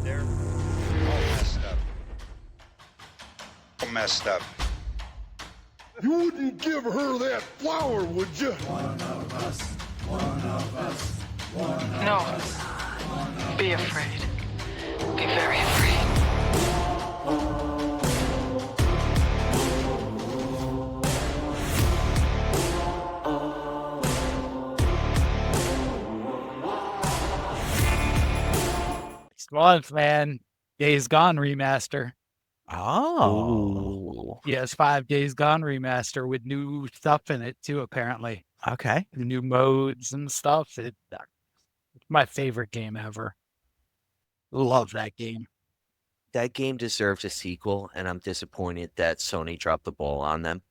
They're all messed up. All messed up. You wouldn't give her that flower, would you? No. Be afraid. Be very afraid. Next month, man. Days Gone remaster. Oh. Yes, 5 Days Gone remaster with new stuff in it too, apparently. Okay. New modes and stuff. It's my favorite game ever. Love that game. That game deserved a sequel, and I'm disappointed that Sony dropped the ball on them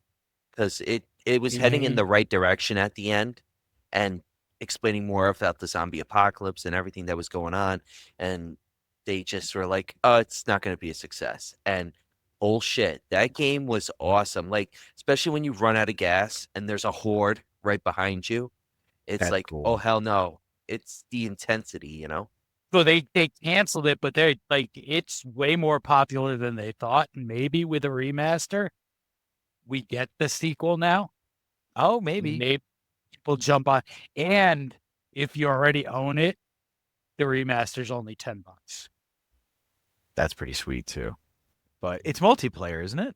because it was heading in the right direction at the end and explaining more about the zombie apocalypse and everything that was going on. And they just were like, oh, it's not going to be a success. And bullshit, that game was awesome. Like, especially when you run out of gas and there's a horde right behind you. It's That's like, cool. oh, hell no. It's the intensity, you know? So they canceled it, but they're like, it's way more popular than they thought. And maybe with a remaster, we get the sequel now. Oh, maybe. Maybe people jump on. And if you already own it, the remaster's only $10. That's pretty sweet too. But it's multiplayer, isn't it?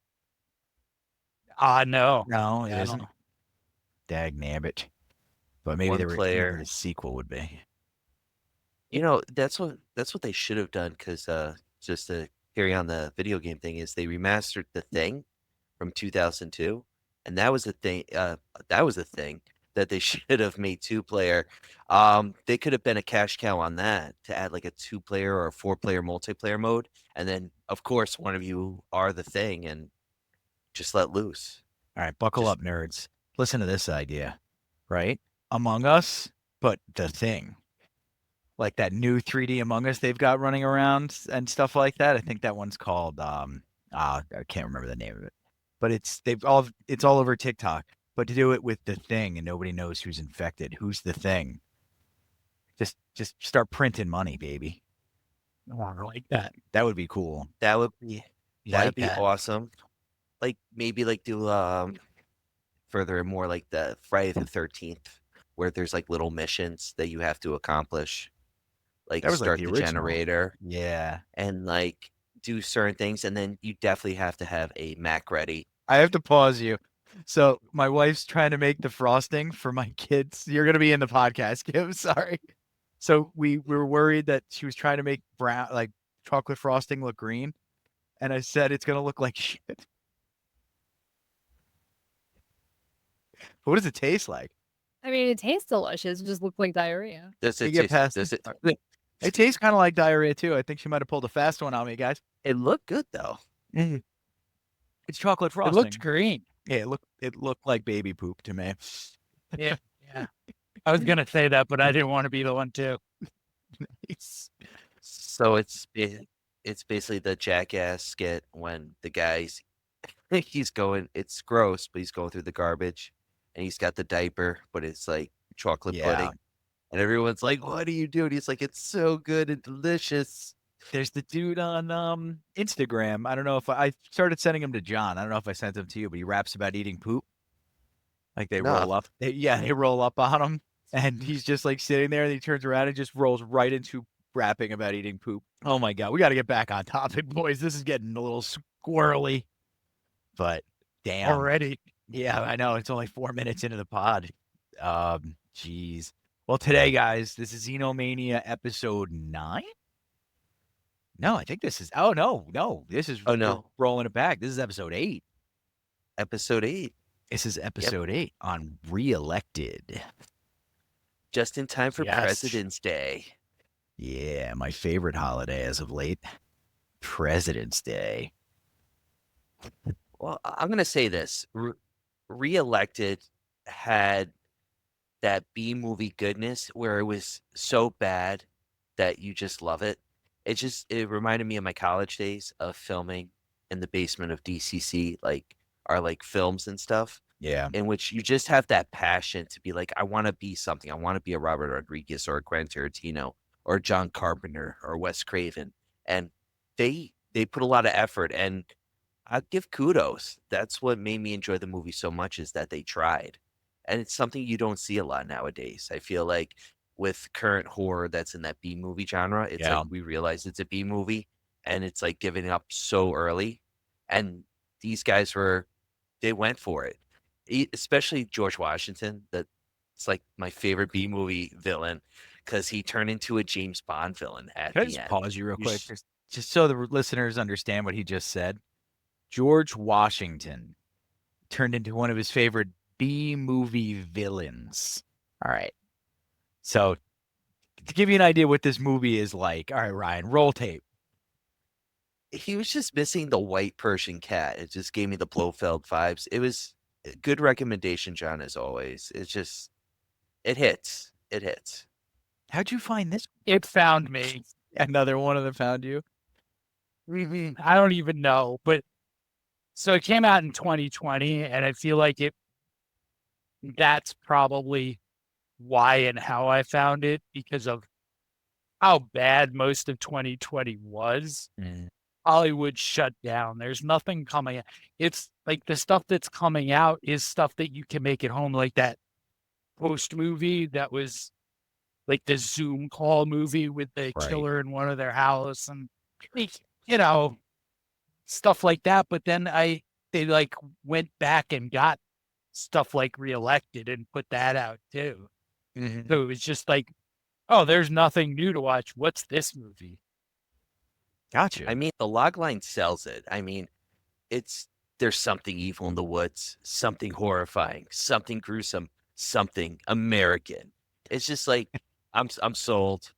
No. No, it Yeah, I don't isn't. know. Dag nabbit. But maybe One they were player. the sequel would be. You know, that's what they should have done because just to carry on the video game thing is they remastered The Thing from 2002, and that was a thing. That was a thing that they should have made 2-player. They could have been a cash cow on that to add like a 2-player or a 4-player multiplayer mode, and then of course one of you are the Thing and just let loose. All right, buckle up, nerds. Listen to this idea, right? Among Us, but The Thing. Like that new 3D Among Us they've got running around and stuff like that. I think that one's called I can't remember the name of it. But it's all over TikTok. But to do it with The Thing and nobody knows who's infected, who's the Thing. Just start printing money, baby. Oh, I like that. That would be cool. That would be Like be that. awesome. Like maybe like do further and more like the Friday the 13th, where there's like little missions that you have to accomplish. Like That was like start the the original. generator Yeah. and like do certain things, and then you definitely have to have a Mac ready. I have to pause you. So my wife's trying to make the frosting for my kids. You're gonna be in the podcast, Kim. Sorry. So we were worried that she was trying to make brown, like chocolate frosting, look green, and I said it's gonna look like shit. What does it taste like? I mean, it tastes delicious. It just looks like diarrhea. Does You it get taste- past does it, It tastes kind of like diarrhea too. I think she might have pulled a fast one on me, guys. it looked good though. It's chocolate It frosting. looked green. Yeah, it looked like baby poop to me. Yeah. I was gonna say that, but I didn't want to be the one too. So it's basically the Jackass skit when the guy's he's going, it's gross, but he's going through the garbage and he's got the diaper, but it's like chocolate Yeah. pudding. And everyone's like, what are you doing? He's like, it's so good and delicious. There's the dude on Instagram. I don't know if I started sending him to John. I don't know if I sent him to you, but he raps about eating poop. Like they No. roll up. They roll up on him, and he's just like sitting there, and he turns around and just rolls right into rapping about eating poop. Oh my god, we got to get back on topic, boys. This is getting a little squirrely. But damn, Already. yeah, I know. It's only 4 minutes into the pod. Jeez. Well, today, guys, this is Xenomania episode 9. No, I think this is. Oh no, this is. Oh, no. we're rolling it back. This is episode 8. Episode 8, This is episode 8 on ReElected. just in time for Yes. President's Day. Yeah, my favorite holiday as of late, President's Day. Well, I'm going to say this. ReElected had that B-movie goodness where it was so bad that you just love it. It reminded me of my college days of filming in the basement of DCC, like our like films and stuff, Yeah, in which you just have that passion to be like, I want to be something. I want to be a Robert Rodriguez or a Quentin Tarantino or John Carpenter or Wes Craven. and they put a lot of effort, and I give kudos. That's what made me enjoy the movie so much, is that they tried. And it's something you don't see a lot nowadays. I feel like with current horror that's in that B movie genre, it's Yeah. like we realize it's a B movie and it's like giving up so early. And these guys they went for it. Especially George Washington, that's like my favorite B movie villain, because he turned into a James Bond villain at Can I the just end. pause you real You quick, sh- just so the listeners understand what he just said? George Washington turned into one of his favorite B movie villains. All right. So to give you an idea what this movie is like, all right, Ryan, roll tape. He was just missing the white Persian cat. It just gave me the Blofeld vibes. It was a good recommendation, John, as always. It's just, it hits. It hits. How'd you find this? It found me. Another one of them found you? I don't even know, but so it came out in 2020, and I feel like that's probably why and how I found it, because of how bad most of 2020 was. Hollywood shut down. There's nothing coming out. It's like the stuff that's coming out is stuff that you can make at home, like that post movie that was like the Zoom call movie with the Right. killer in one of their house, and like, you know, stuff like that. But then they like went back and got stuff like ReElected and put that out too. So it was just like, oh, there's nothing new to watch. What's this movie? Gotcha. I mean, the logline sells it. I mean, there's something evil in the woods, something horrifying, something gruesome, something American. It's just like, I'm sold.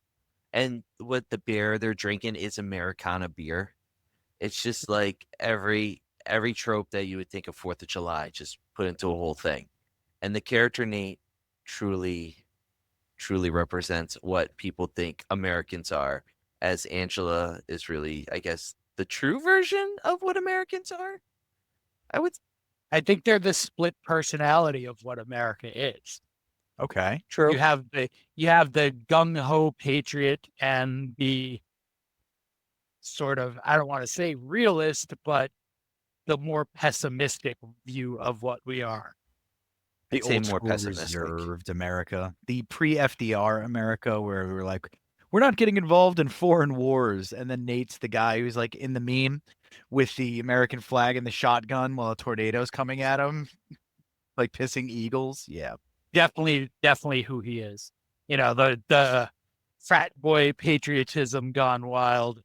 And what the beer they're drinking is Americana beer. It's just like every trope that you would think of 4th of July, just put into a whole thing. And the character Nate truly represents what people think Americans are, as Angela is really, I guess, the true version of what Americans are. I think they're the split personality of what America is. Okay. True. You have the gung ho patriot and the sort of, I don't want to say realist, but the more pessimistic view of what we are. The I'd say old more school pessimistic. reserved America, the pre-FDR America, where we were like, we're not getting involved in foreign wars. And then Nate's the guy who's like in the meme with the American flag and the shotgun while a tornado's coming at him, like pissing eagles. Yeah. Definitely who he is. You know, the frat boy patriotism gone wild.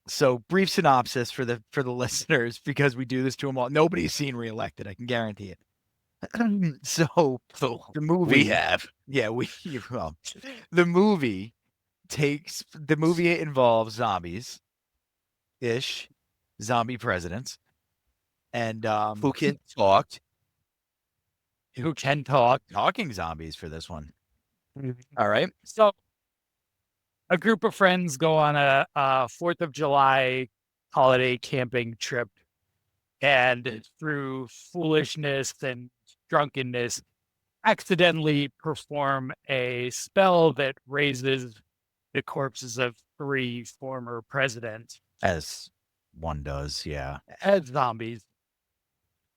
So brief synopsis for the listeners, because we do this to them all. Nobody's seen ReElected, I can guarantee it. So the movie, We have. yeah, well, the movie involves zombies ish, zombie presidents, and Who can talk? Who can talk. talking zombies for this one. All right. So a group of friends go on a 4th of July holiday camping trip, and through foolishness and drunkenness, accidentally perform a spell that raises the corpses of 3 former presidents As one does, yeah. as zombies.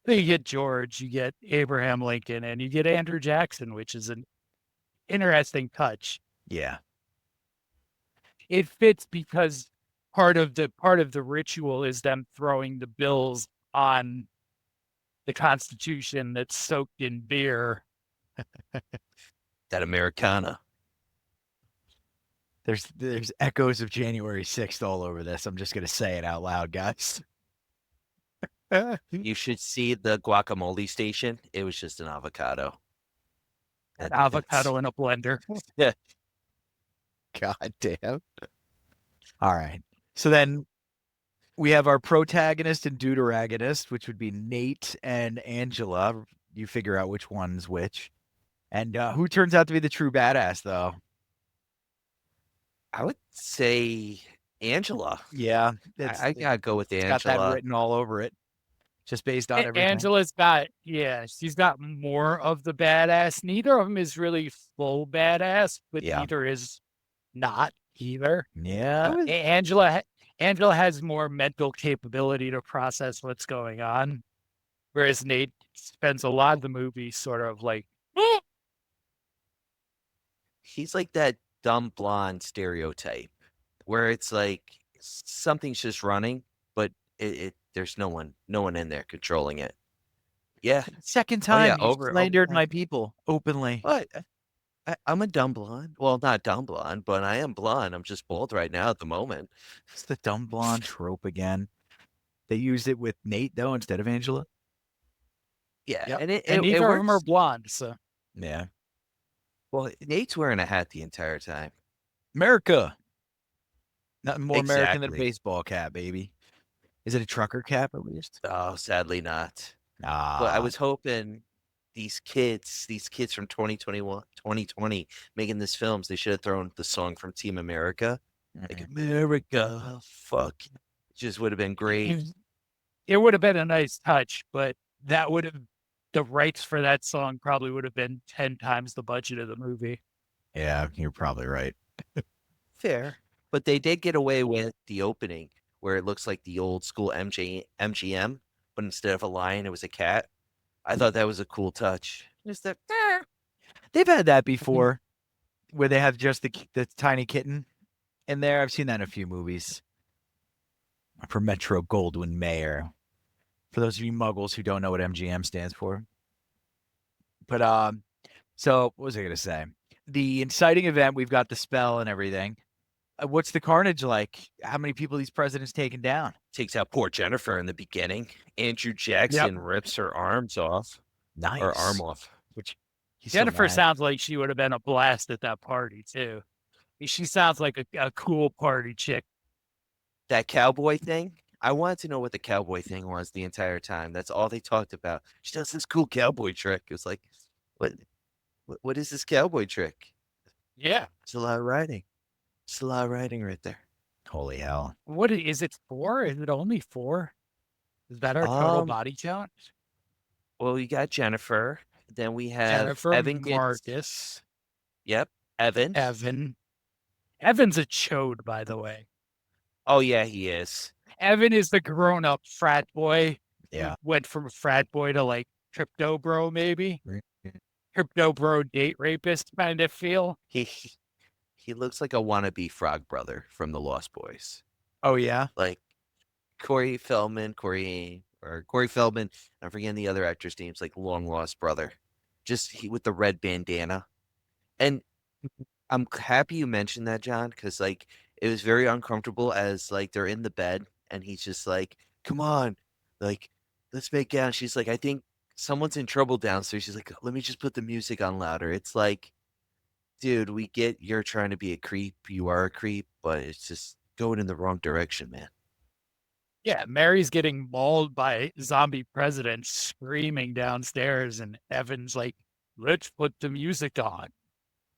So you get George, you get Abraham Lincoln, and you get Andrew Jackson, which is an interesting touch. Yeah. It fits because part of the ritual is them throwing the bills on the Constitution that's soaked in beer. That Americana. There's echoes of January 6th all over this. I'm just gonna say it out loud, guys. You should see the guacamole station. It was just an avocado. An avocado in a blender. God damn. All right. So then we have our protagonist and deuteragonist, which would be Nate and Angela. You figure out which one's which. And who turns out to be the true badass, though? I would say Angela. Yeah. I gotta go with it's got that Angela. written all over it. Just based on everything. Angela's she's got more of the badass. Neither of them is really full badass, but Yeah. neither is not either. Yeah. Angela has more mental capability to process what's going on, whereas Nate spends a lot of the movie sort of like, He's like that dumb blonde stereotype where it's like something's just running, but there's no one in there controlling it. Yeah. Second Oh yeah. time you slandered my people openly. What? I'm a dumb blonde. Well, not dumb blonde, but I am blonde. I'm just bald right now at the moment. It's the dumb blonde trope again. They used it with Nate though instead of Angela. Yeah, yep. and it neither of them are works. blonde. So Yeah. Well, Nate's wearing a hat the entire time. America. Nothing more American than a Exactly. baseball cap, baby. Is it a trucker cap at least? Oh, sadly not. Ah. But I was hoping these kids from 2020, making this films, they should have thrown the song from Team America. Like America, fuck. Just would have been great. it would have been a nice touch, but that would have, the rights for that song probably would have been 10 times the budget of the movie. Yeah, you're probably right. Fair. But they did get away with the opening where it looks like the old school MGM, but instead of a lion, it was a cat. I thought that was a cool touch. Just that. They've had that before, where they have just the tiny kitten in there. I've seen that in a few movies. For Metro Goldwyn Mayer. For those of you muggles who don't know what MGM stands for. But so what was I gonna say? The inciting event, we've got the spell and everything. What's the carnage like? How many people these presidents taken down? Takes out poor Jennifer in the beginning. Andrew Jackson rips her arms off. Nice. Or arm off. Which Jennifer sounds like she would have been a blast at that party too. She sounds like a cool party chick. That cowboy thing, I wanted to know what the cowboy thing was the entire time. That's all they talked about. She does this cool cowboy trick. It was like, what is this cowboy trick? Yeah. It's a lot of riding. It's a lot of riding right there. Holy hell. What is it, 4? Is it only 4? Is that our total body count? Well, we got Jennifer. Then we have Jennifer, Evan Marcus. Yep. Evan. Evan's a chode, by the way. Oh, yeah, he is. Evan is the grown-up frat boy. Yeah. Went from frat boy to like crypto bro, maybe. Crypto bro date rapist kind of feel. He looks like a wannabe frog brother from the Lost Boys. Oh, yeah? Like Corey Feldman. I'm forgetting the other actor's names, like long lost brother. Just with the red bandana. And I'm happy you mentioned that, John, because like it was very uncomfortable as like they're in the bed and he's just like, come on, like, let's make out. She's like, I think someone's in trouble downstairs. She's like, let me just put the music on louder. It's like, dude, we get you're trying to be a creep. You are a creep, but it's just going in the wrong direction, man. Yeah, Mary's getting mauled by zombie presidents screaming downstairs, and Evan's like, let's put the music on.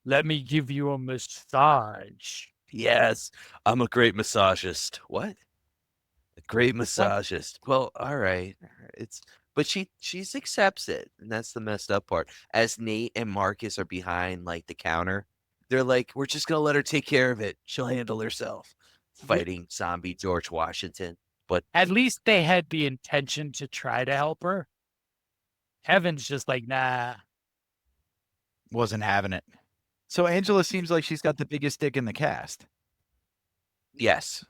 Let me give you a massage. Yes, I'm a great massagist. What? A great massagist. Well, all right. But she accepts it, and that's the messed up part. As Nate and Marcus are behind like the counter, they're like, we're just gonna let her take care of it. She'll handle herself. Fighting zombie George Washington. But at least they had the intention to try to help her. Evan's just like, nah. Wasn't having it. So Angela seems like she's got the biggest dick in the cast. yes,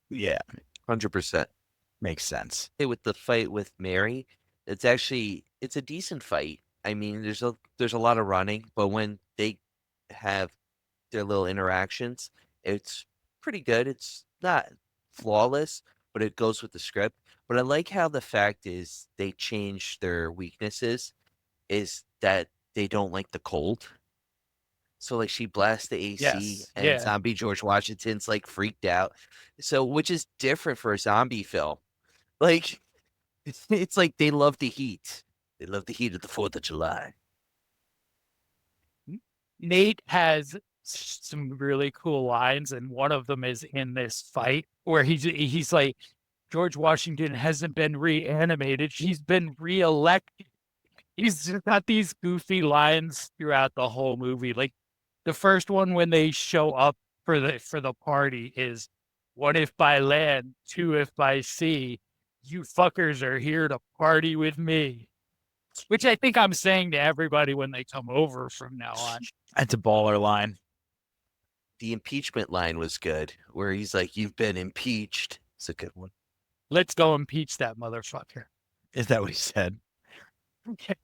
Yeah. 100%. Makes sense. With the fight with Mary, it's a decent fight. I mean, there's a lot of running, but when they have their little interactions, it's pretty good. It's not flawless, but it goes with the script. But I like how the fact is they changed their weaknesses is that they don't like the cold. So like she blasts the AC Yes, and yeah. zombie George Washington's like freaked out. So which is different for a zombie film. Like it's like they love the heat. They love the heat of the 4th of July. Nate has some really cool lines, and one of them is in this fight where he's like, George Washington hasn't been reanimated. He's been reelected. He's just got these goofy lines throughout the whole movie. Like the first one when they show up for the party is 1 if by land, 2 if by sea. You fuckers are here to party with me. Which I think I'm saying to everybody when they come over from now on. That's a baller line. The impeachment line was good, where he's like, "You've been impeached." It's a good one. Let's go impeach that motherfucker. Is that what he said? Okay.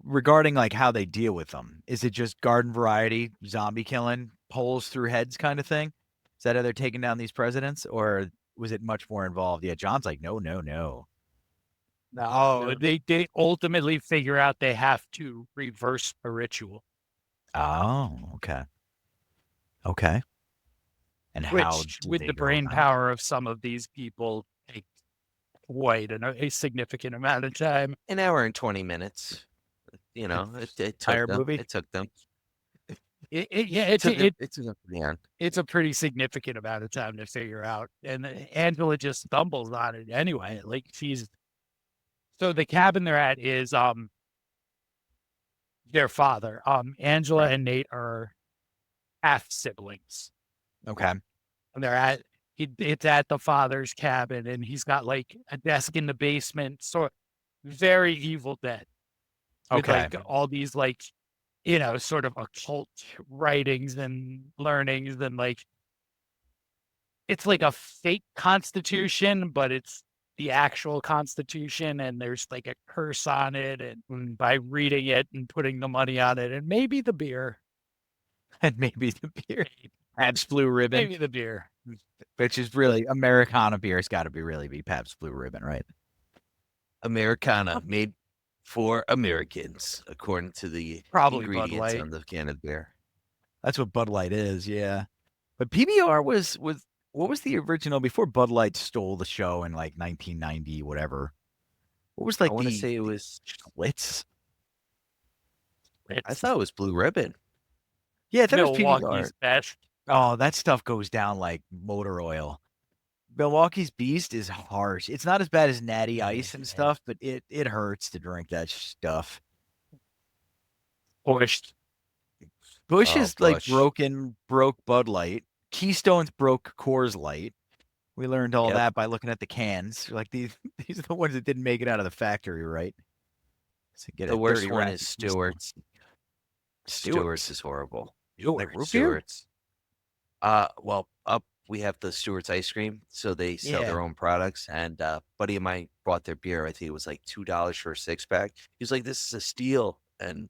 Regarding like how they deal with them, is it just garden variety zombie killing, poles through heads kind of thing? Is that how they're taking down these presidents, or was it much more involved? Yeah, John's like, no. No, they ultimately figure out they have to reverse a ritual. Oh, okay. And how Which, do with they the go brain about it? power of some of these people, take quite a significant amount of time. An hour and 20 minutes. You know, it Entire took them. movie? It took them. It took them to the end. it's a pretty significant amount of time to figure out. And Angela just stumbles on it anyway. Like so the cabin they're at is their father. Angela and Nate are half siblings. Okay. And it's at the father's cabin, and he's got like a desk in the basement. So very Evil Dead. With Okay. like all these like, sort of occult writings and learnings, and like it's like a fake constitution, but it's the actual constitution, and there's like a curse on it, and by reading it and putting the money on it, and maybe the beer. And maybe the beer. Pabst Blue Ribbon. Maybe the beer. Which is really Americana beer. It's got to be Pabst Blue Ribbon, right? Americana, made for Americans, according to the Probably Bud ingredients Light. on the can of beer. That's what Bud Light is, yeah. But PBR was what was the original before Bud Light stole the show in like 1990, whatever? What was like I want to say it was. Schlitz? I thought it was Blue Ribbon. Yeah, that was Milwaukee's PBR. best. Oh, that stuff goes down like motor oil. Milwaukee's Beast is harsh. It's not as bad as Natty Ice and stuff, but it hurts to drink that stuff. Bush. Bush Oh, is like Busch. broke Bud Light. Keystone's broke Coors Light. We learned all Yep. that by looking at the cans. Like these are the ones that didn't make it out of the factory, right? So get The a worst 30 one rack is of Keystone. Stewart's. Stewart's is horrible. Like root beer? Stewart's. Well, up we have the Stewart's ice cream, so they sell Yeah. their own products. And buddy of mine bought their beer. I think it was like $2 for a 6-pack. He was like, "This is a steal," and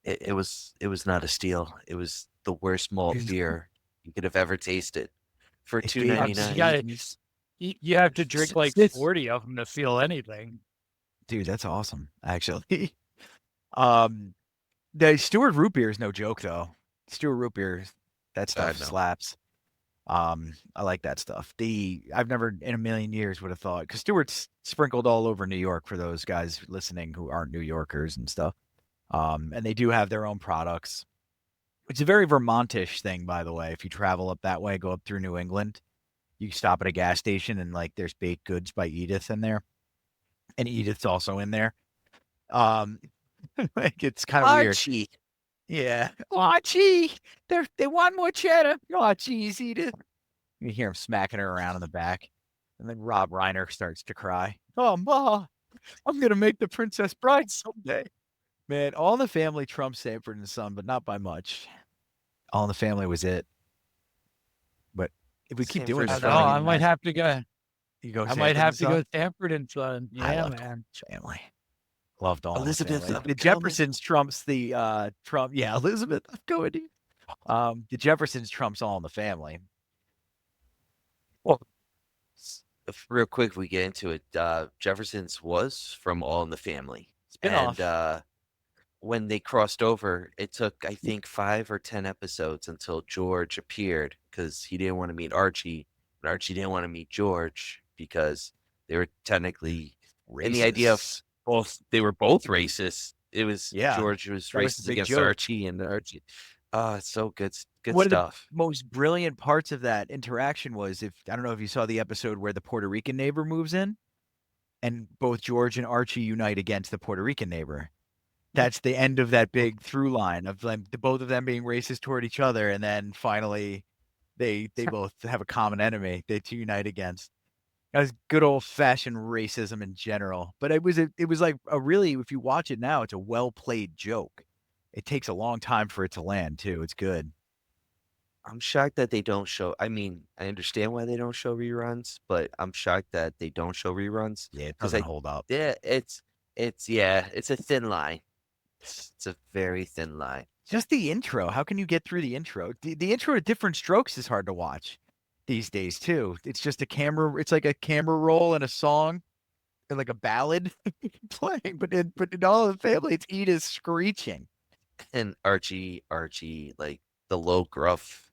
it was not a steal. It was the worst malt beer you could have ever tasted for It gave You $2.99. gotta- You have to drink like This- 40 of them to feel anything. Dude, that's awesome, actually. The Stewart root beer is no joke though. Stewart root beer, that stuff no. slaps. I like that stuff. I've never in a million years would have thought, because Stewart's sprinkled all over New York for those guys listening who aren't New Yorkers and stuff. And they do have their own products. It's a very Vermontish thing, by the way. If you travel up that way, go up through New England, you stop at a gas station and like there's baked goods by Edith in there. And Edith's also in there. Like it's kind of weird. Archie. Yeah. Oh, gee, they want more cheddar. Oh, geez, Edith. You hear him smacking her around in the back. And then Rob Reiner starts to cry. Oh, Ma, I'm going to make the Princess Bride someday. Man, All in the Family trumps Sanford and Son, but not by much. All in the Family was it. But if we keep doing Sanford this, and Son. I might have to go. you go I might Sanford have and to Son? go Stanford and Son. I Yeah, loved man. Family. Loved all Elizabeth, the I'm family. The coming. Jeffersons trumps the Trump. Yeah, Elizabeth, I'm going to. The Jeffersons trumps All in the Family. Real quick, we get into it. Jefferson's was from All in the Family. Spin-off. And when they crossed over, it took, I think, 5 or 10 episodes until George appeared because he didn't want to meet Archie, and Archie didn't want to meet George because they were technically in the idea of both. They were both racist. It was George was That was the racist big against joke. Archie, and Archie. It's so good. Good One of the stuff. most brilliant parts of that interaction was I don't know if you saw the episode where the Puerto Rican neighbor moves in and both George and Archie unite against the Puerto Rican neighbor. That's the end of that big through line of like both of them being racist toward each other. And then finally they both have a common enemy they to unite against. That was good old fashioned racism in general. But it was like a really, if you watch it now, it's a well played joke. It takes a long time for it to land too. It's good. I'm shocked that they don't show. I mean, I understand why they don't show reruns, but I'm shocked that they don't show reruns. Yeah, it 'Cause doesn't hold up. Yeah, it's a thin line. It's a very thin line. Just the intro. How can you get through the intro? The intro to Different Strokes is hard to watch these days too. It's just a camera. It's like a camera roll and a song, and like a ballad playing. But in All in the Family, it's Edith screeching. And Archie, like the low gruff.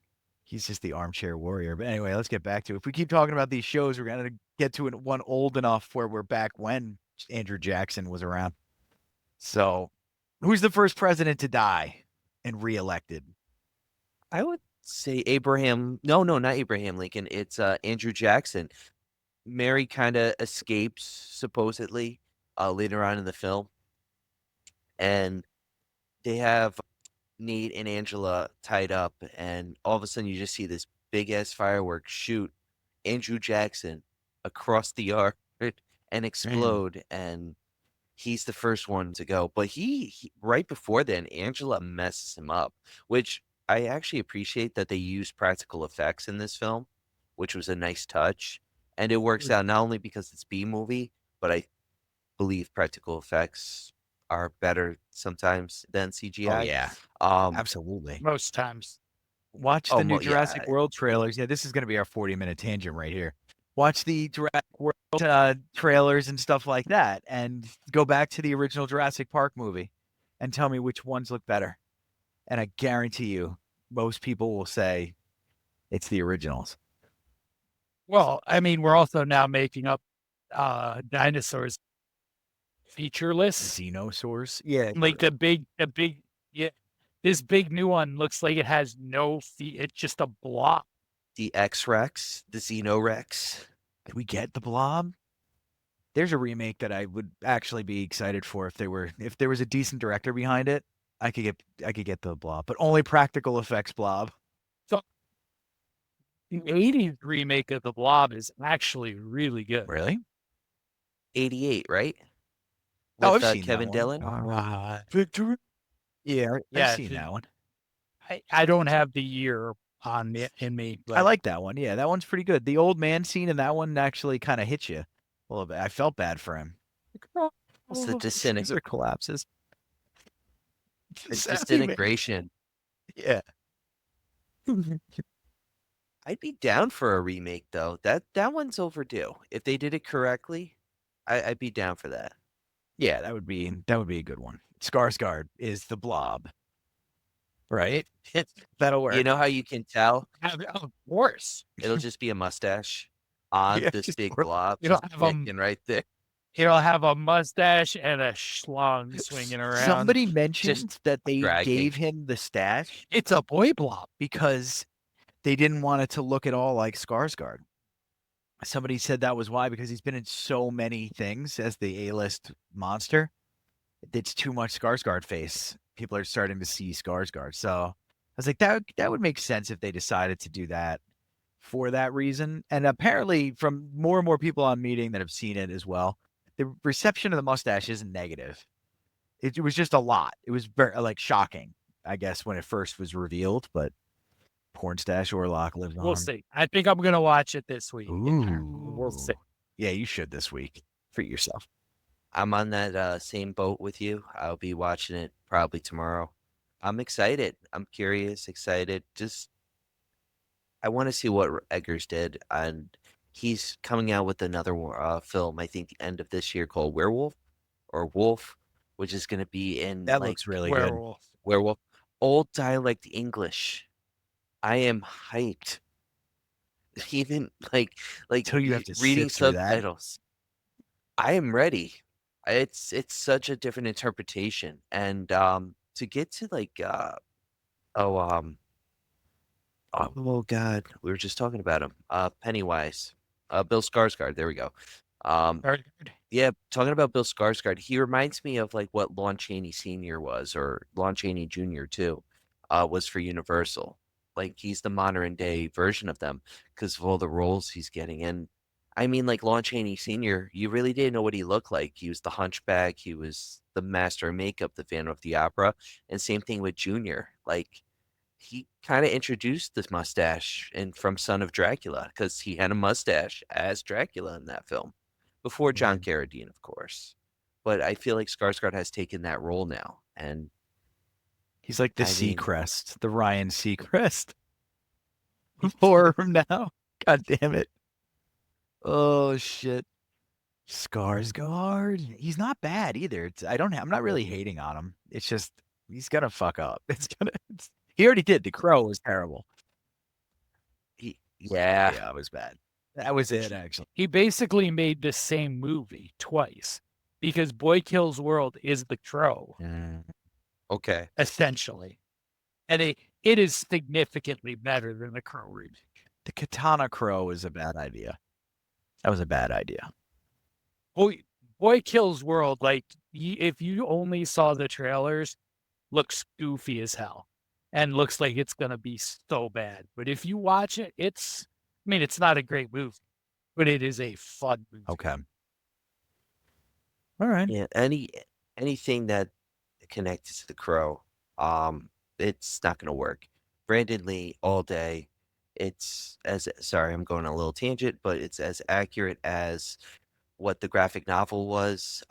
He's just the armchair warrior. But anyway, let's get back to it. If we keep talking about these shows, we're gonna get to one old enough where we're back when Andrew Jackson was around. So, who's the first president to die and reelected? I would say Abraham. No, not Abraham Lincoln. It's Andrew Jackson. Mary kind of escapes supposedly later on in the film, and they have Nate and Angela tied up, and all of a sudden you just see this big ass firework shoot Andrew Jackson across the yard and explode, and he's the first one to go. But he right before then, Angela messes him up, which I actually appreciate that they used practical effects in this film, which was a nice touch. And it works out not only because it's B movie, but I believe practical effects are better sometimes than CGI. Oh yeah, Um, absolutely. Most times. Watch Oh, the new well, yeah. Jurassic World trailers. Yeah, this is going to be our 40-minute tangent right here. Watch the Jurassic World trailers and stuff like that, and go back to the original Jurassic Park movie and tell me which ones look better. And I guarantee you, most people will say it's the originals. Well, I mean, we're also now making up dinosaurs featureless. Xenosaurs. Yeah. Like the big, yeah. This big new one looks like it has no feet. It's just a blob. the X-Rex, the Xenorex. Did we get the Blob? There's a remake that I would actually be excited for if there was a decent director behind it. I could get the Blob, but only practical effects Blob. The 80s remake of the Blob is actually really good. Really? 88, right? Oh, With I've seen Kevin that Dillon. one. Victory. Yeah, Yeah, I've seen that one. I don't have the year on it in me, but I like that one. Yeah, that one's pretty good. The old man scene in that one actually kind of hit you a little bit. I felt bad for him. It's the Caesar collapses. It's disintegration. Yeah. I'd be down for a remake though. That one's overdue. If they did it correctly, I'd be down for that. Yeah, that would be a good one. Skarsgård is the Blob. Right? That'll work. You know how you can tell? of course. It'll just be a mustache on Yeah, this just big or- blob. It'll Just have 'em- hanging right there. He'll have a mustache and a schlong swinging around. Somebody mentioned that they dragging. gave him the stash It's a boy blob. because they didn't want it to look at all like Skarsgård. Somebody said that was why, because he's been in so many things as the A-list monster. It's too much Skarsgård face. People are starting to see Skarsgård. So I was like, that would make sense if they decided to do that for that reason. And apparently from more and more people I'm meeting that have seen it as well, the reception of the mustache isn't negative. It was just a lot. It was very shocking, I guess, when it first was revealed, but Pornstache Orlock lives on. We'll see. I think I'm going to watch it this week. Ooh. We'll see. Yeah, you should this week. Treat yourself. I'm on that same boat with you. I'll be watching it probably tomorrow. I'm excited. I'm curious, excited. Just I want to see what Eggers did, and he's coming out with another film. I think the end of this year called Werewolf or Wolf, which is going to be in That looks really good. Werewolf, old dialect English. I am hyped. Even like Until you have to reading sit through that. subtitles. I am ready. It's such a different interpretation, and to get to oh god, we were just talking about him. Pennywise, Bill Skarsgård. There we go. Very good. Yeah, talking about Bill Skarsgård, he reminds me of like what Lon Chaney Sr. was, or Lon Chaney Jr. too, was for Universal. Like he's the modern day version of them because of all the roles he's getting. And I mean, like Lon Chaney Sr., you really didn't know what he looked like. He was the hunchback, he was the master of makeup, the Phantom of the Opera, and same thing with Junior. Like he kind of introduced this mustache and from Son of Dracula because he had a mustache as Dracula in that film before John Carradine, of course. But I feel like Skarsgård has taken that role now, and He's like the I mean- Seacrest, the Ryan Seacrest. For him now. God damn it. Oh shit. Skarsgård. He's not bad either. I'm not really hating on him. It's just he's gonna fuck up. He already did. The Crow was terrible. yeah, Yeah, it was bad. That was it, actually. He basically made the same movie twice because Boy Kills World is The Crow, okay. essentially. And it is significantly better than the Crow remake. The Katana Crow is a bad idea. That was a bad idea. Boy Kills World, like, if you only saw the trailers, looks goofy as hell and looks like it's going to be so bad. But if you watch it, it's not a great movie, but it is a fun movie. Okay. All right. Yeah, anything that connects to the Crow, it's not gonna work. Brandon Lee all day. Sorry, I'm going on a little tangent, but it's as accurate as what the graphic novel was.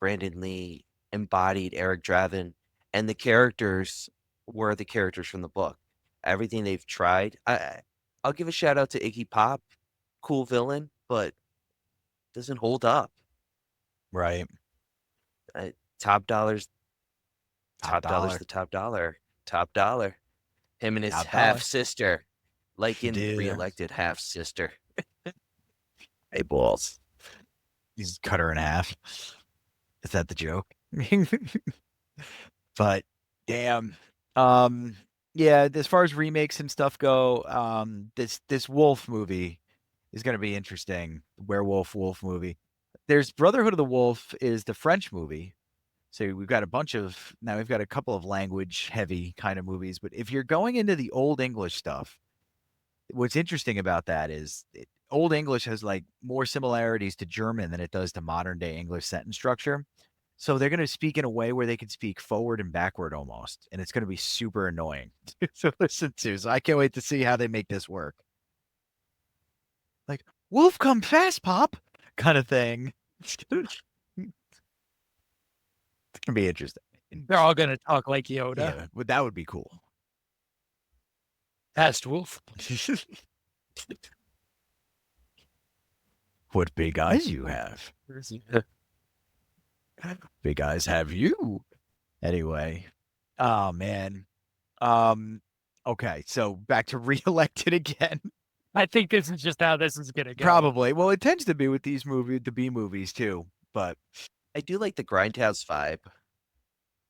Brandon Lee embodied Eric Draven, and the characters were the characters from the book. Everything they've tried. I'll give a shout out to Iggy Pop, cool villain, but doesn't hold up. Right. Top dollar's Top dollar. the top dollar. Top dollar. Him and his Top half dollar. sister, like in Yeah. ReElected half sister. Hey, balls. He's cut her in half. Is that the joke? But damn. Yeah, as far as remakes and stuff go, this Wolf movie is gonna be interesting. Werewolf Wolf movie. There's Brotherhood of the Wolf is the French movie. So we've got a couple of language heavy kind of movies, but if you're going into the old English stuff, what's interesting about that is Old English has like more similarities to German than it does to modern day English sentence structure. So they're going to speak in a way where they can speak forward and backward almost, and it's going to be super annoying to listen to. So I can't wait to see how they make this work. Like, wolf come fast, Pop, kind of thing. It's going to be interesting. They're all going to talk like Yoda. Yeah, but that would be cool. Fast Wolf. What big eyes you have. Big eyes have you. Anyway. Oh man. Okay, so back to ReElected again. I think this is just how this is going to go. Probably. Well, it tends to be with these movies, the B movies too. But I do like the Grindhouse vibe.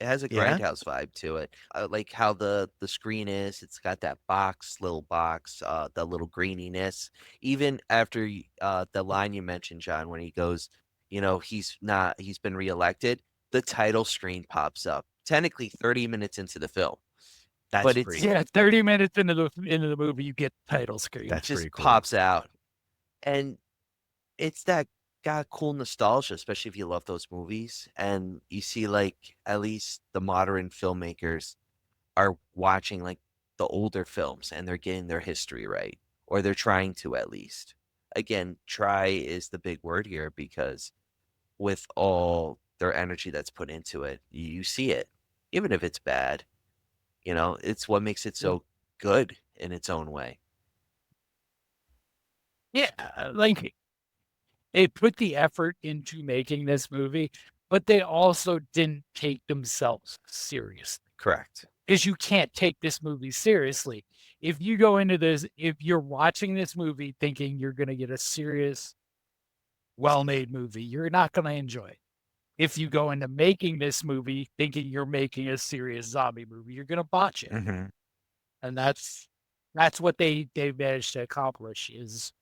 It has a Yeah? Grindhouse vibe to it. I like how the screen is. It's got that little box, the little greeniness. Even after the line you mentioned, John, when he goes, he's been reelected, the title screen pops up. Technically 30 minutes into the film. that's But it's- pretty. Yeah, 30 minutes into the movie, you get the title screen. That's Just pretty cool. pops out. And it's that got cool nostalgia, especially if you love those movies. And you see, like, at least the modern filmmakers are watching, like, the older films and they're getting their history right, or they're trying to at least. Again, try is the big word here because with all their energy that's put into it, you see it, even if it's bad. It's what makes it so good in its own way. Yeah, like they put the effort into making this movie, but they also didn't take themselves seriously. Correct. Because you can't take this movie seriously. If you go into this, if you're watching this movie thinking you're going to get a serious, well-made movie, you're not going to enjoy it. If you go into making this movie thinking you're making a serious zombie movie, you're going to botch it. Mhm. And that's what they managed to accomplish is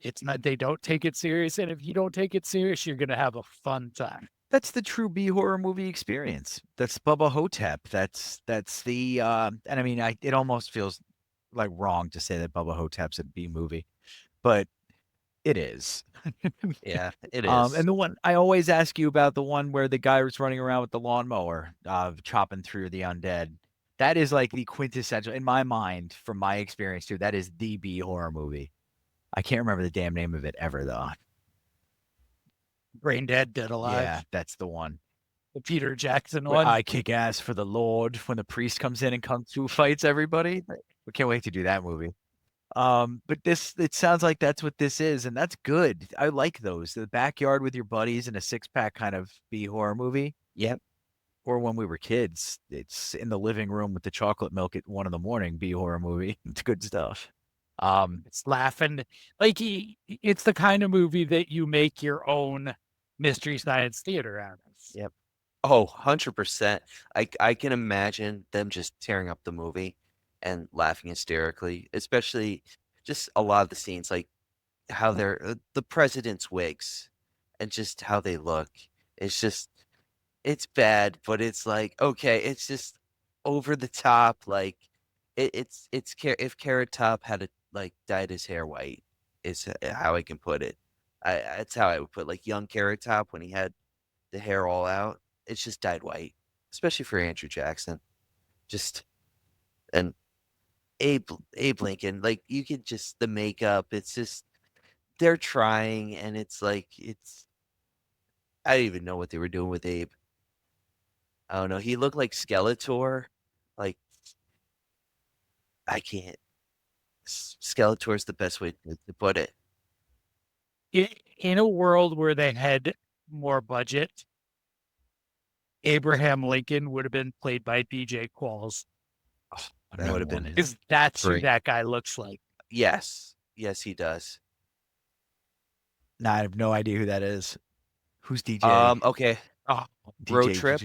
it's not, they don't take it serious. And if you don't take it serious, you're going to have a fun time. That's the true B horror movie experience. That's Bubba Hotep. That's the and I mean it almost feels like wrong to say that Bubba Hotep's a B movie, but it is. Yeah, it is. And the one I always ask you about, the one where the guy was running around with the lawnmower, chopping through the undead. That is like the quintessential, in my mind, from my experience too. That is the B horror movie. I can't remember the damn name of it ever though. Brain Dead, Dead Alive. Yeah, that's the one. The Peter Jackson Where one. I kick ass for the Lord when the priest comes in and kung fu fights everybody. We can't wait to do that movie. But it sounds like that's what this is, and that's good. I like those. The backyard with your buddies and a 6-pack kind of B horror movie. Yep. Or when we were kids, it's in the living room with the chocolate milk at 1 a.m. B horror movie. It's good stuff. It's laughing. Like, it's the kind of movie that you make your own Mystery Science Theater out of. Yep. Oh, 100%. I can imagine them just tearing up the movie and laughing hysterically, especially just a lot of the scenes, like how they're the president's wigs and just how they look. It's bad, but it's like, okay, it's just over the top. Like if Carrot Top had dyed his hair white, is how I can put it. That's how I would put, like, young Carrot Top when he had the hair all out. It's just dyed white, especially for Andrew Jackson. And Abe Lincoln, like, you could just, the makeup, it's just, they're trying, and it's like, I don't even know what they were doing with Abe. I don't know. He looked like Skeletor. Like, I can't. Skeletor's the best way to put it. In a world where they had more budget, Abraham Lincoln would have been played by DJ Qualls. That would have been Because that's who great. that guy looks like. Yes, he does. Nah, I have no idea who that is. Who's DJ? Okay. Oh, Road DJ, Trip.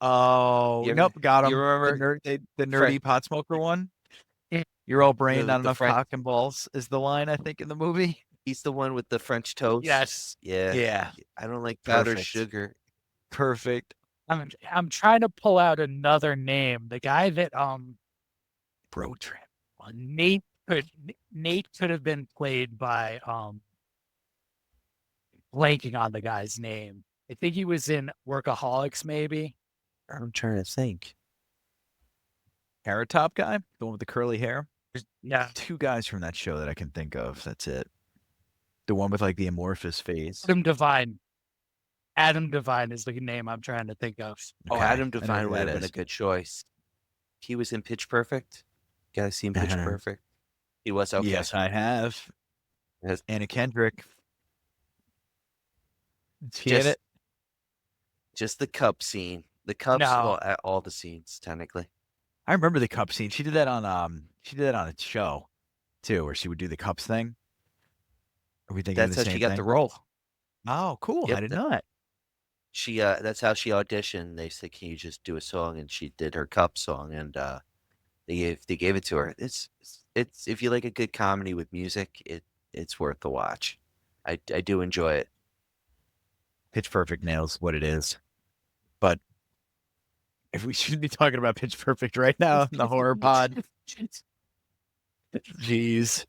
Oh, You- nope, got him. you remember the nerdy Fred- pot smoker one? Yeah. You're all brain, The- not the enough French- cock and balls is the line, I think, in the movie. He's the one with the French toast. yes. Yeah. Yeah, I don't like powdered Perfect. sugar. perfect. I'm trying to pull out another name. The guy that Road trip. Nate could have been played by blanking on the guy's name. I think he was in Workaholics, maybe. I'm trying to think. Carrot Top guy, the one with the curly hair. Yeah. 2 guys from that show that I can think of. That's it. The one with like the amorphous face. Adam Devine. Adam Devine is the name I'm trying to think of. Oh, Okay, Adam I know Devine who would have that been a is. good choice. He was in Pitch Perfect. You guys seen Pitch Uh-huh. Perfect? He was okay. Yes, I have. Yes. Anna Kendrick. Is he in Just- it? Just the cup scene. The cups, No. well, all the scenes technically. I remember the cup scene. She did that on a show too, where she would do the cups thing. Are we thinking of That's the how same she got thing? the role. Oh, cool. Yep, I did that- not. She that's how she auditioned. They said, "Can you just do a song?" And she did her cup song, and they gave it to her. It's if you like a good comedy with music, it's worth the watch. I do enjoy it. Pitch Perfect nails what it is. But if we should be talking about Pitch Perfect right now in the horror pod. Jeez.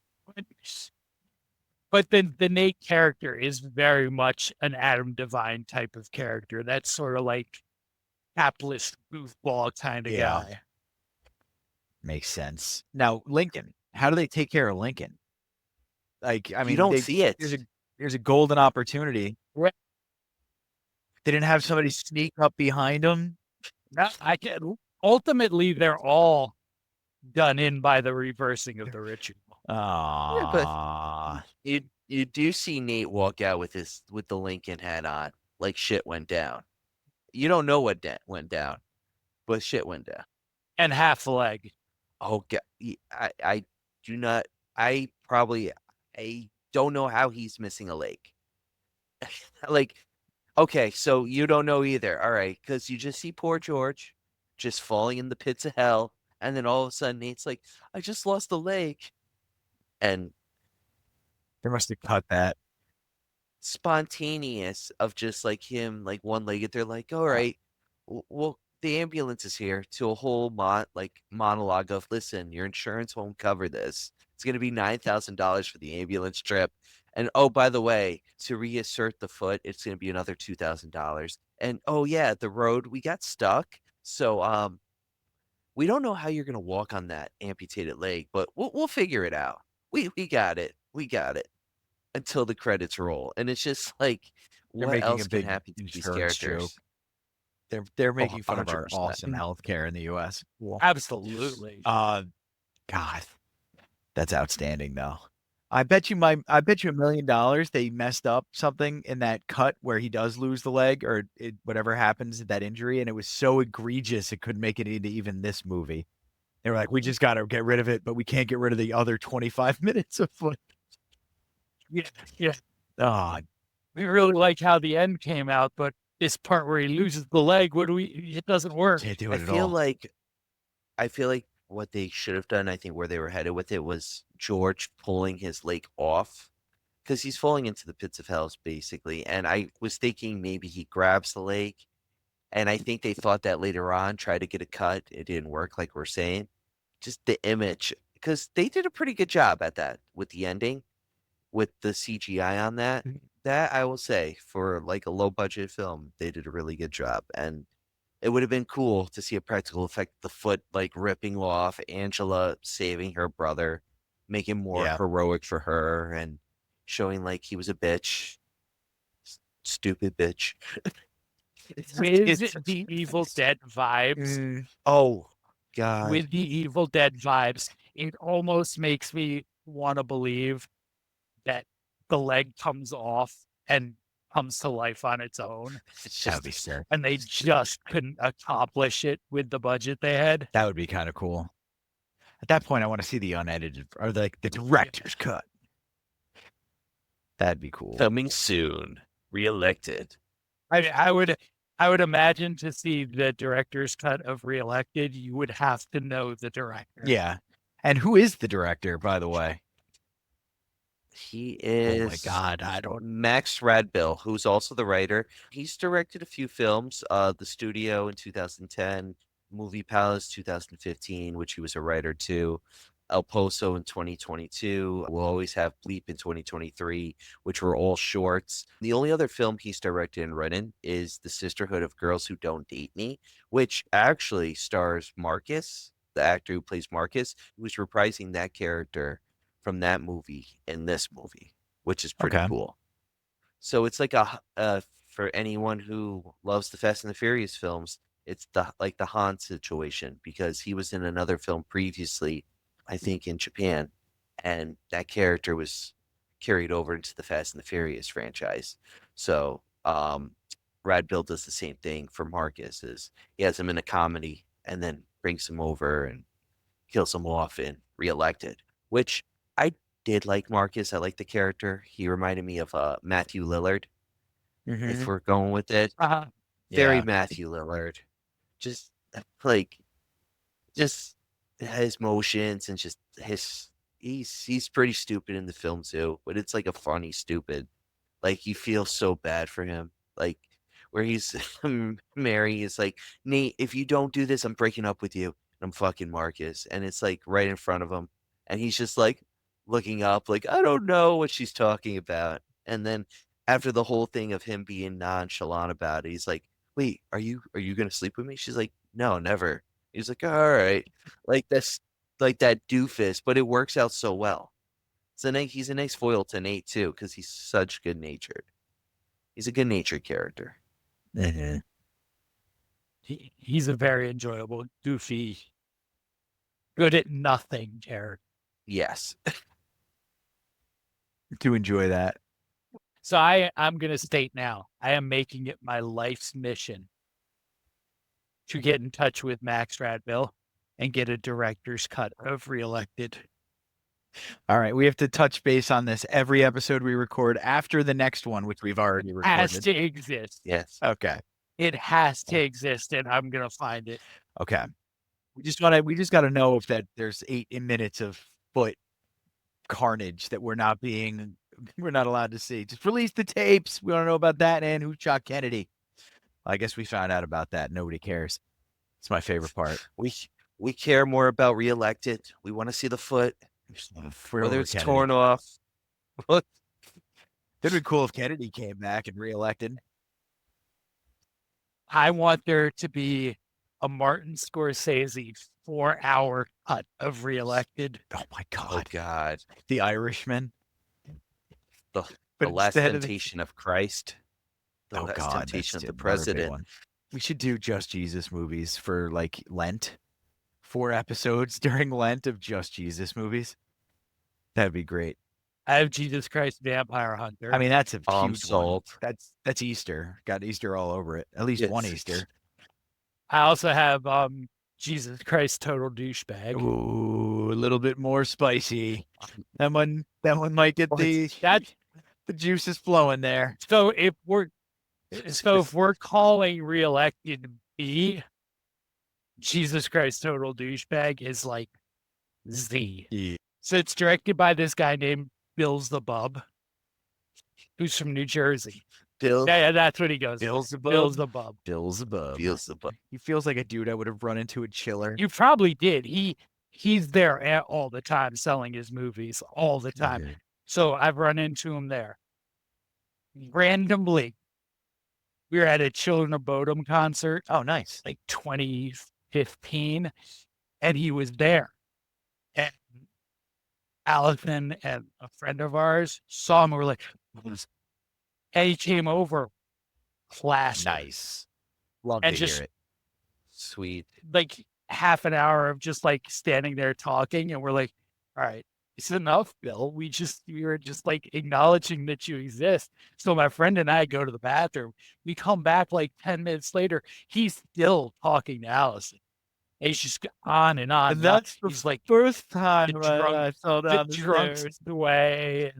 But the Nate character is very much an Adam Devine type of character. That's sort of like capitalist goofball kind of Yeah. guy. Makes sense. Now, Lincoln. How do they take care of Lincoln? Like, I mean, you don't they- see it. There's a golden opportunity. Right. They didn't have somebody sneak up behind him. No, I can. Ultimately, they're all done in by the reversing of the ritual. Aww. You do see Nate walk out with the Lincoln hat on, like shit went down. You don't know what went down, but shit went down. And half leg. Oh God, I do not. I don't know how he's missing a leg. Like, okay, so you don't know either. All right, because you just see poor George just falling in the pits of hell, and then all of a sudden Nate's like, "I just lost a leg," and They must have cut that. spontaneous of just like him, like one legged. They're like, all right, well, the ambulance is here to a whole monologue of, listen, your insurance won't cover this. It's going to be $9,000 for the ambulance trip. And oh, by the way, to reassert the foot, it's going to be another $2,000. And oh yeah, the road, we got stuck. So we don't know how you're going to walk on that amputated leg, but we'll figure it out. We got it. We got it. Until the credits roll. And it's just like, They're what making else a can big happen to these insurance characters? joke. They're making fun of our 100%. awesome healthcare in the U.S. Absolutely. God, that's outstanding though. I bet you $1 million they messed up something in that cut where he does lose the leg or whatever happens, that injury, and it was so egregious it couldn't make it into even this movie. They were like, we just got to get rid of it, but we can't get rid of the other 25 minutes of footage. Yeah. Oh, We really like how the end came out, but this part where he loses the leg, it doesn't work. can't do I it at feel all. like what they should have done, I think where they were headed with it was George pulling his leg off because he's falling into the pits of hell, basically. And I was thinking maybe he grabs the leg. And I think they thought that later on, try to get a cut. It didn't work, like we're saying. Just the image, because they did a pretty good job at that with the ending, with the CGI on that. That I will say, for like a low budget film, they did a really good job. And it would have been cool to see a practical effect, the foot like ripping off, Angela saving her brother, making more Yeah. heroic for her, and showing like he was a bitch. Stupid bitch. With the Evil Dead vibes, Oh, God. with the Evil Dead vibes, it almost makes me want to believe that the leg comes off and comes to life on its own, It's That would just be fair. and they just couldn't accomplish it with the budget they had. That would be kind of cool. At that point, I want to see the unedited or the director's cut. That'd be cool. coming soon. ReElected. I would imagine to see the director's cut of ReElected, you would have to know the director. Yeah. And who is the director, by the way? He is Oh my God, I don't. Max Radbill, who's also the writer. He's directed a few films. The Studio in 2010, Movie Palace 2015, which he was a writer to. El Poso in 2022. We'll always have Bleep in 2023, which were all shorts. The only other film he's directed and written is The Sisterhood of Girls Who Don't Date Me, which actually stars Marcus, the actor who plays Marcus, who's reprising that character from that movie in this movie, which is pretty Okay. cool. So it's like for anyone who loves the Fast and the Furious films, it's the Han situation, because he was in another film previously, I think in Japan, and that character was carried over into the Fast and the Furious franchise. So Radbill does the same thing for Marcus. Is he has him in a comedy and then brings him over and kills him off in ReElected, which I did like Marcus. I like the character. He reminded me of Matthew Lillard, if we're going with it. Uh-huh. Very Yeah. Matthew Lillard. Just his motions and just he's pretty stupid in the film too, but it's like a funny stupid. Like you feel so bad for him. Like where he's Mary is like, Nate, if you don't do this, I'm breaking up with you. And I'm fucking Marcus. And it's like right in front of him. And he's just like looking up, like, I don't know what she's talking about. And then after the whole thing of him being nonchalant about it, he's like, wait, are you gonna sleep with me? She's like, no, never. He's like, all right. Like that's like that doofus, but it works out so well. So he's a nice foil to Nate too, because he's such good natured. He's a good natured character. He's a very enjoyable, goofy, good at nothing character. Yes. To enjoy that. So I'm going to state now, I am making it my life's mission to get in touch with Max Radbill and get a director's cut of ReElected. All right, we have to touch base on this every episode we record after the next one, which we've already Has recorded. to exist. Yes. Okay. It has to exist, and I'm going to find it. Okay. We just got to know if that there's 8 minutes of foot carnage that we're not allowed to see. Just release the tapes. We want to know about that and who shot Kennedy. I guess we found out about that. Nobody cares. It's my favorite part. We care more about ReElected. We want to see the foot, whether it's Kennedy. torn off. What? It'd be cool if Kennedy came back and reelected. I want there to be a Martin Scorsese 4-hour cut of ReElected. Oh my Oh God. God, The Irishman. the But last instead of temptation of Christ. The Oh last God, temptation of that's the another big president. one. We should do Just Jesus movies for like Lent. 4 episodes during Lent of Just Jesus movies. That'd be great. I have Jesus Christ Vampire Hunter. I mean, that's a huge I'm one. sold. That's Easter. Got Easter all over it. At least one Yes. Easter. I also have Jesus Christ Total Douchebag. Ooh, a little bit more spicy. That one might get the juices flowing there. So if we're calling ReElected B, Jesus Christ Total Douchebag is like Z. Yeah. So it's directed by this guy named Bill's the Bub, who's from New Jersey. Bill Yeah, that's what he goes. Bill's the Bill's Bub. the Bub. Bill's above. feels the butt. He feels like a dude I would have run into at Chiller. You probably did. He's there all the time selling his movies all the time. Yeah. So I've run into him there. Randomly, we were at a Children of Bodom concert, Oh, nice. like 2015, and he was there. And Allison and a friend of ours saw him. And we're like, and he came over, plastered. Nice. Love And to just- hear it. Sweet. Like half an hour of just like standing there talking, and we're like, all right, it's enough, Bill. We were just like acknowledging that you exist. So my friend and I go to the bathroom. We come back like 10 minutes later. He's still talking to Allison. And he's just on and on. And that's the he's like first time the I drunk- saw the down the drunk stairs. way.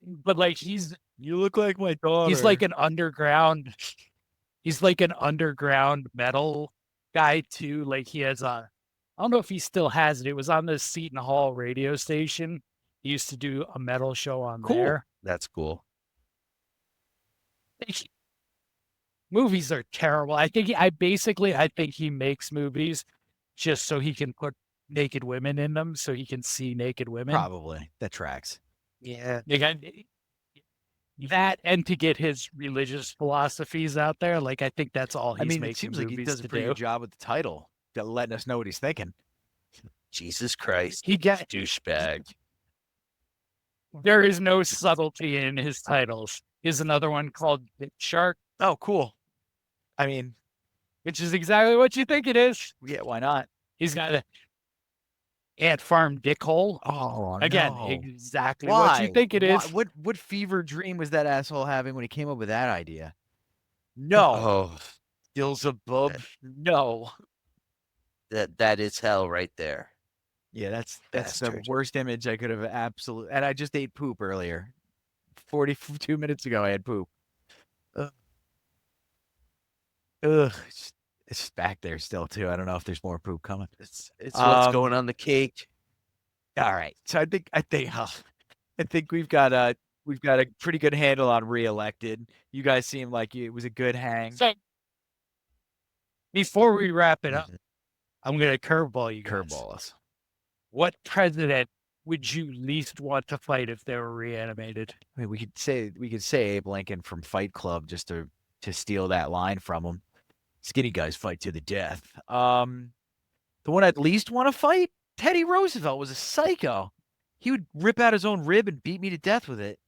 But like he's You look like my daughter. he's like an underground metal guy too. Like he has I don't know if he still has it. It was on the Seton Hall radio station. He used to do a metal show on Cool. there. That's cool. Movies are terrible. I think he makes movies just so he can put naked women in them, so he can see naked women. Probably. That tracks. Yeah. Like, that and to get his religious philosophies out there. Like I think that's all he's I mean, making it seems like he movies does a to pretty do. good job with the title, letting us know what he's thinking. Jesus Christ. He got Douchebag. there is no subtlety in his titles. Here's another one called Dick Shark, Oh, cool. I mean, which is exactly what you think it is. yeah, why not? He's got a Ant Farm Dickhole. Oh, Again, no. exactly Why? what you think it is. What fever dream was that asshole having when he came up with that idea? No. Oh, Skills above. No. that is hell right there. Yeah, that's the Bastard. worst image I could have absolutely. And I just ate poop earlier. 42 minutes ago, I had poop. It's back there still too. I don't know if there's more poop coming. It's what's Um, going on the cake. All right, so I think we've got a pretty good handle on ReElected. You guys seem like it was a good hang. So before we wrap it up, I'm gonna curveball you guys. Curveball us. What president would you least want to fight if they were reanimated? I mean, we could say Abe Lincoln from Fight Club just to steal that line from him. Skinny guys fight to the death. The one I'd least want to fight, Teddy Roosevelt, was a psycho. He would rip out his own rib and beat me to death with it.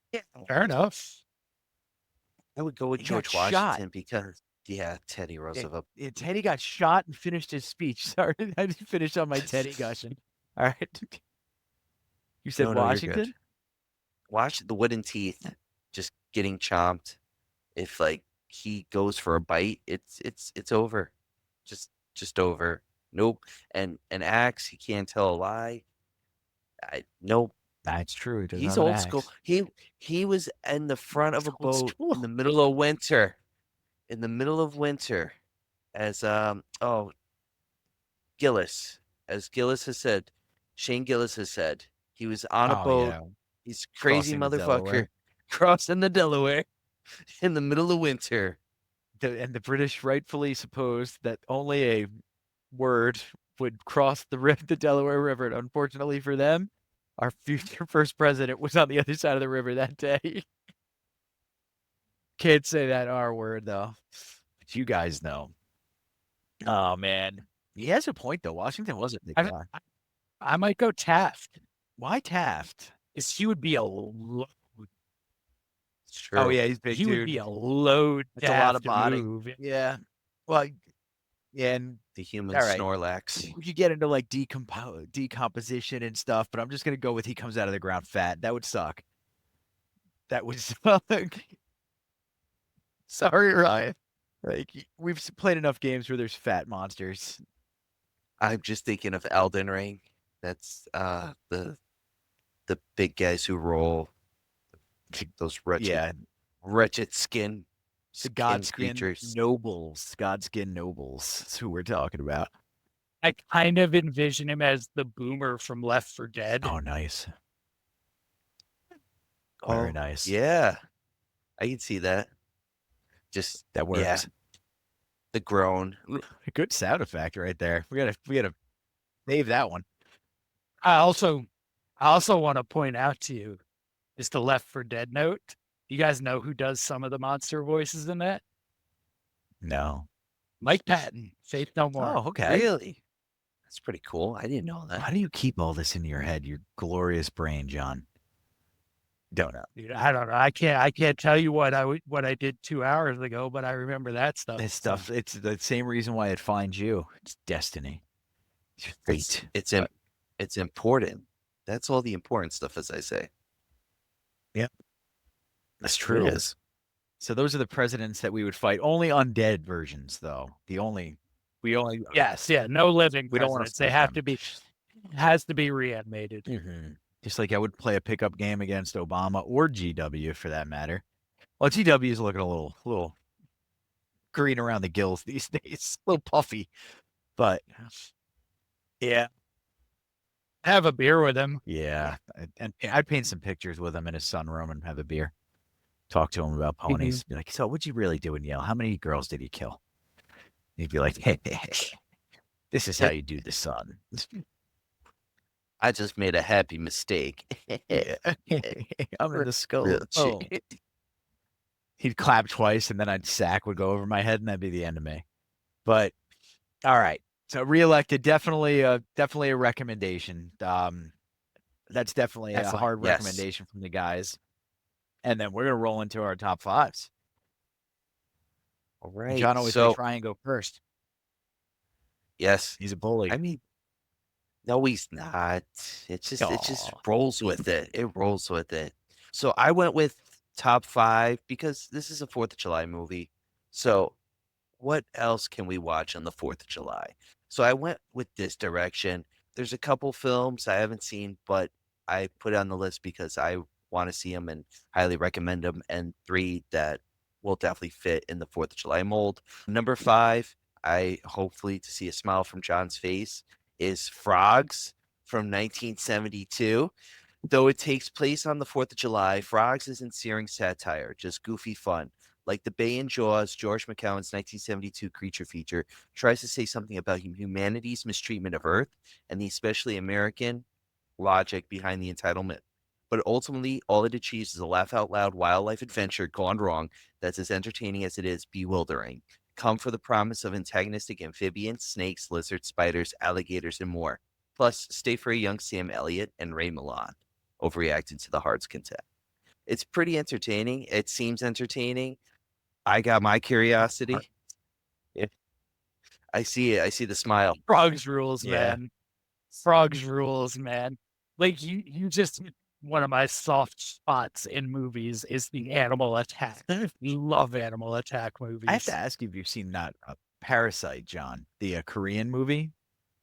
Fair enough. I would go with He got George shot. Washington because Teddy Roosevelt. Teddy got shot and finished his speech. Sorry, I didn't finish on my Teddy gushing. All right. You said No, you're good. Washington? Watch the wooden teeth just getting chomped. If like he goes for a bite, it's over. Just over. Nope. And an axe, he can't tell a lie. Nope. That's true. He does He's not have old an school. axe. He was in the front of a Old boat school. in the middle of winter. In the middle of winter, as Gillis, as Gillis has said, Shane Gillis has said, he was on a Oh, boat. yeah. He's crazy Crossing the motherfucker Delaware. crossing the Delaware in the middle of winter. the British rightfully supposed that only a word would cross the Delaware River. And unfortunately for them, our future first president was on the other side of the river that day. Can't say that R word though, but you guys know. Oh man, he has a point though. Washington was a big guy. I might go Taft. Why Taft? Is he would be a load. It's true. Oh yeah, he's big. He dude. would be a load. That's a lot of to body. move. Yeah. Well, yeah, and The human all right. Snorlax. we could get into like decomposition and stuff, but I'm just gonna go with he comes out of the ground fat. That would suck. That would suck. Sorry, Ryan. Like we've played enough games where there's fat monsters. I'm just thinking of Elden Ring. That's the big guys who roll those wretched skin The Godskin creatures. nobles. Godskin nobles. That's who we're talking about. I kind of envision him as the boomer from Left 4 Dead. Oh, nice. Very Oh, nice. Yeah, I can see that. Just That works. Yeah, the groan. Good sound effect right there. We gotta save that one. I also want to point out to you, just a Left 4 Dead note. You guys know who does some of the monster voices in that? No. Mike Patton, Faith No More. Oh, okay. Really? That's pretty cool. I didn't know that. How do you keep all this in your head? Your glorious brain, John. Don't know. Dude, I don't know. I can't tell you what I did 2 hours ago, but I remember that stuff. This stuff. It's the same reason why it finds you. It's destiny. It's fate. It's important. That's all the important stuff, as I say. That's It true. is. So those are the presidents that we would fight. Only undead versions, though. We only. Yes, yeah, no living. We don't wanna presidents. They fight have them. to be. Has to be reanimated. Just like I would play a pickup game against Obama or GW for that matter. Well, GW is looking a little green around the gills these days, a little puffy, but yeah, Have a beer with him. yeah. And I'd paint some pictures with him in his sunroom and have a beer. Talk to him about ponies. Be like, so what'd you really do in Yale? How many girls did you kill? He'd be like, hey, this is how you do the sun. I just made a happy mistake. Yeah. I'm in the skull. Real Oh. shit. He'd clap twice, and then sack would go over my head, and that'd be the end of me. But all right, so ReElected, definitely a recommendation. That's definitely a Excellent. hard Yes. recommendation from the guys. And then we're gonna roll into our top fives. All right. John always so makes Ryan go first. yes, He's a bully. I mean, no, he's not. It just Aw. rolls with it. It rolls with it. So I went with top 5 because this is a 4th of July movie. So what else can we watch on the 4th of July? So I went with this direction. There's a couple films I haven't seen, but I put it on the list because I want to see them and highly recommend them. And 3 that will definitely fit in the 4th of July mold. Number 5, I hopefully to see a smile from John's face, is Frogs from 1972. Though it takes place on the 4th of July, Frogs isn't searing satire, just goofy fun. Like the Bay and Jaws, George McCowan's 1972 creature feature tries to say something about humanity's mistreatment of Earth and the especially American logic behind the entitlement. But ultimately, all it achieves is a laugh-out-loud wildlife adventure gone wrong that's as entertaining as it is bewildering. Come for the promise of antagonistic amphibians, snakes, lizards, spiders, alligators, and more. Plus, stay for a young Sam Elliott and Ray Milland overreacted to the heart's content. It's pretty entertaining. It seems entertaining. I got my curiosity. Yeah. I see it. I see the smile. Frogs rules, Yeah. man. Frogs rules, man. Like you just one of my soft spots in movies is the animal attack. Love animal attack movies. I have to ask you if you've seen that Parasite, John, the Korean movie,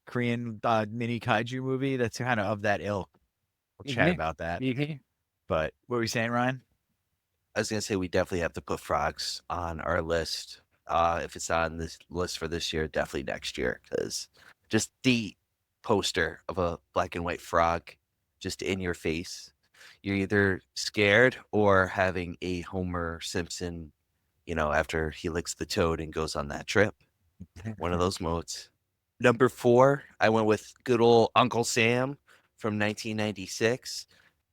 Korean mini kaiju movie. That's kind of that ilk. We'll chat Mhm. about that. Mhm. But what were you saying, Ryan? I was gonna say we definitely have to put Frogs on our list. If it's on this list for this year, definitely next year, because just the poster of a black and white frog just in your face. You're either scared or having a Homer Simpson after he licks the toad and goes on that trip. One of those modes. Number 4, I went with good old Uncle Sam from 1996.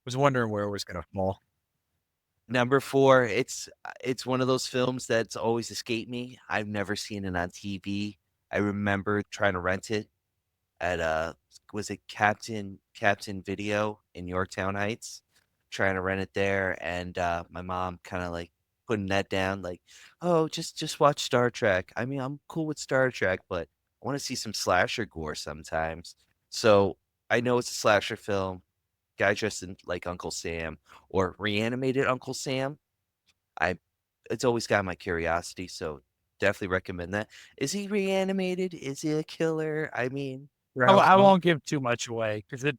Was wondering where it was gonna fall. Number 4, it's one of those films that's always escaped me. I've never seen it on TV. I remember trying to rent it at was it Captain Video in Yorktown Heights? Trying to rent it there, and my mom kind of like putting that down, like, oh, just watch Star Trek. I mean, I'm cool with Star Trek, but I want to see some slasher gore sometimes. So I know it's a slasher film. Guy dressed in like Uncle Sam or reanimated Uncle Sam. It's always got my curiosity, so definitely recommend that. Is he reanimated? Is he a killer? I mean, I won't give too much away because it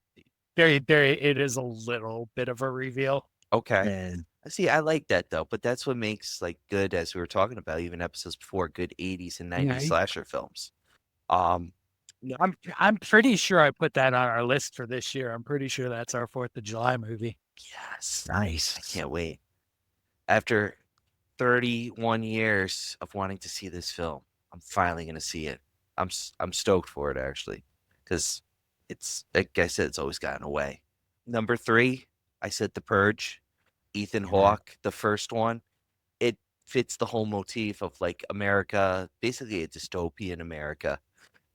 is a little bit of a reveal. okay. And See, I like that though, but that's what makes like good, as we were talking about even episodes before, good 80s and 90s Yeah. slasher films. Um, I'm pretty sure I put that on our list for this year. I'm pretty sure that's our 4th of July movie. yes, nice. I can't wait. After 31 years of wanting to see this film, I'm finally gonna see it. I'm stoked for it actually, because it's like I said, it's always gotten away. Number 3, I said The Purge, Ethan Hawke, the first one. It fits the whole motif of like America, basically a dystopian America,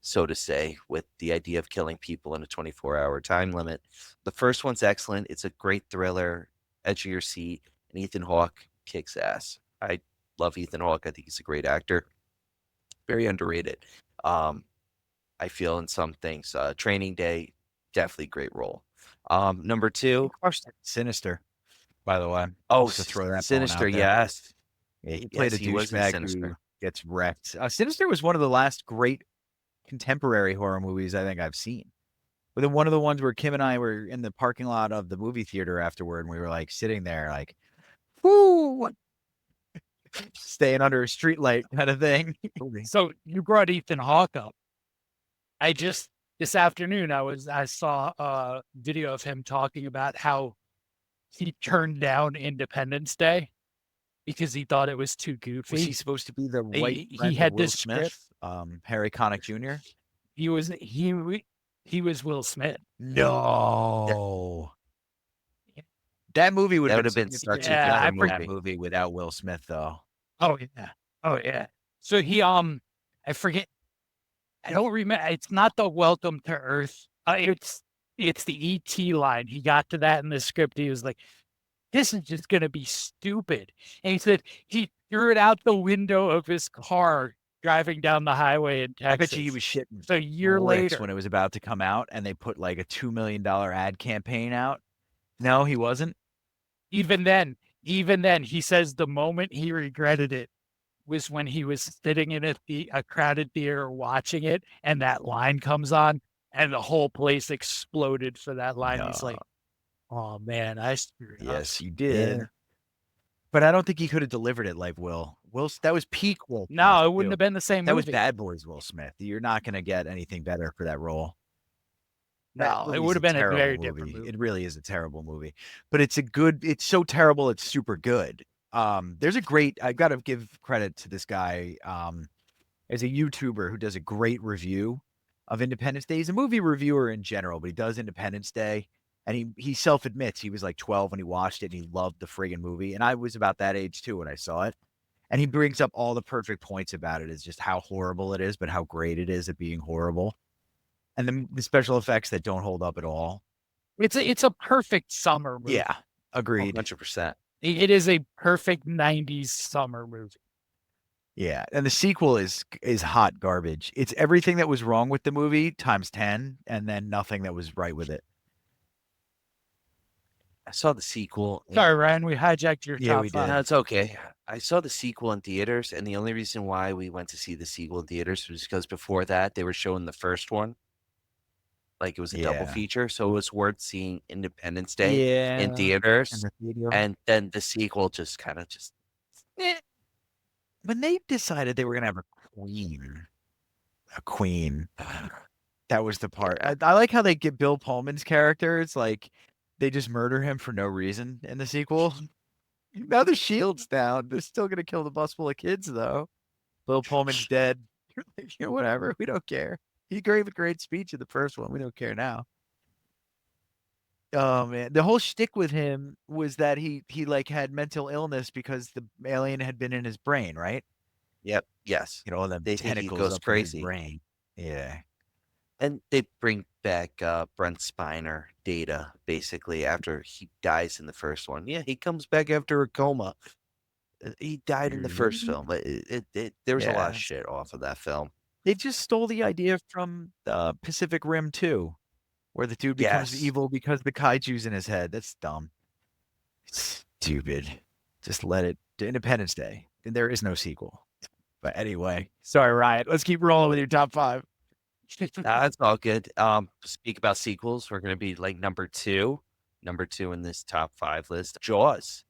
so to say, with the idea of killing people in a 24-hour time limit. The first one's excellent. It's a great thriller, edge of your seat, and Ethan Hawke kicks ass. I love Ethan Hawke. I think he's a great actor. Very underrated. I feel in some things. Training Day, definitely great role. Number 2, Sinister, by the way. oh, Just to throw that bone Sinister, out there. yes. Yeah, he played Yes, a he was in douchebag Sinister. who gets wrecked. Sinister was one of the last great contemporary horror movies I think I've seen. But one of the ones where Kim and I were in the parking lot of the movie theater afterward, and we were like sitting there, like, whoo, staying under a streetlight kind of thing. So you brought Ethan Hawke up. This afternoon I saw a video of him talking about how he turned down Independence Day because he thought it was too goofy. Was he supposed to be the white he friend of had Will this Smith? script. Harry Connick Jr.? He was Will Smith. No. That movie would That have would've been significantly such a Yeah, better different that movie. movie without Will Smith, though. Oh yeah. So he I forget. I don't remember. It's not the Welcome to Earth. It's the ET line. He got to that in the script. He was like, "This is just gonna be stupid," and he said he threw it out the window of his car driving down the highway in Texas. I bet you he was shitting So a year bricks later, when it was about to come out, and they put like a $2 million ad campaign out. No, he wasn't. even then, he says the moment he regretted it was when he was sitting in a crowded theater watching it, and that line comes on, and the whole place exploded for that line. He's like, "Oh man, I screwed up." Yes, you did. But I don't think he could have delivered it like Will. That was peak Will. No, Smith, it wouldn't too. have been the same That was movie. Bad Boys Will Smith. You're not going to get anything better for that role. No, it movie's would have been a terrible very different movie. It really is a terrible movie, but it's so terrible it's super good. There's I've got to give credit to this guy as a YouTuber who does a great review of Independence Day. He's a movie reviewer in general, but he does Independence Day, and he self-admits he was like 12 when he watched it and he loved the friggin' movie, and I was about that age too when I saw it. And he brings up all the perfect points about it. Is just how horrible it is, but how great it is at being horrible. And the special effects that don't hold up at all. It's a perfect summer movie. Yeah, agreed. 100%. It is a perfect 90s summer movie. Yeah, and the sequel is hot garbage. It's everything that was wrong with the movie times 10, and then nothing that was right with it. I saw the sequel. Sorry, Ryan, we hijacked your Yeah, top we five. did. No, it's okay. I saw the sequel in theaters, and the only reason why we went to see the sequel in theaters was because before that they were showing the first one. Like it was a double Yeah. feature, so it was worth seeing Independence Day in theaters, and then the sequel just kind of just. When they decided they were gonna have a queen, that was the part. I like how they get Bill Pullman's character. It's like they just murder him for no reason in the sequel. Now the shield's down. They're still gonna kill the bus full of kids, though. Bill Pullman's dead. Whatever. We don't care. He gave a great speech in the first one. We don't care now. Oh man, the whole shtick with him was that he like had mental illness because the alien had been in his brain, right? Yep. Yes. All them They think he tentacles goes up in crazy. his brain. Yeah. And they bring back Brent Spiner, Data, basically after he dies in the first one. Yeah, he comes back after a coma. He died in the first film, but there was a lot of Yeah. shit off of that film. They just stole the idea from Pacific Rim 2, where the dude becomes Yes. evil because the kaiju's in his head. That's dumb. Stupid. Just let it. Independence Day. And there is no sequel. But anyway, sorry, Ryan. Let's keep rolling with your top 5. That's all good. Speak about sequels. We're gonna be like number two in this top 5 list. Jaws,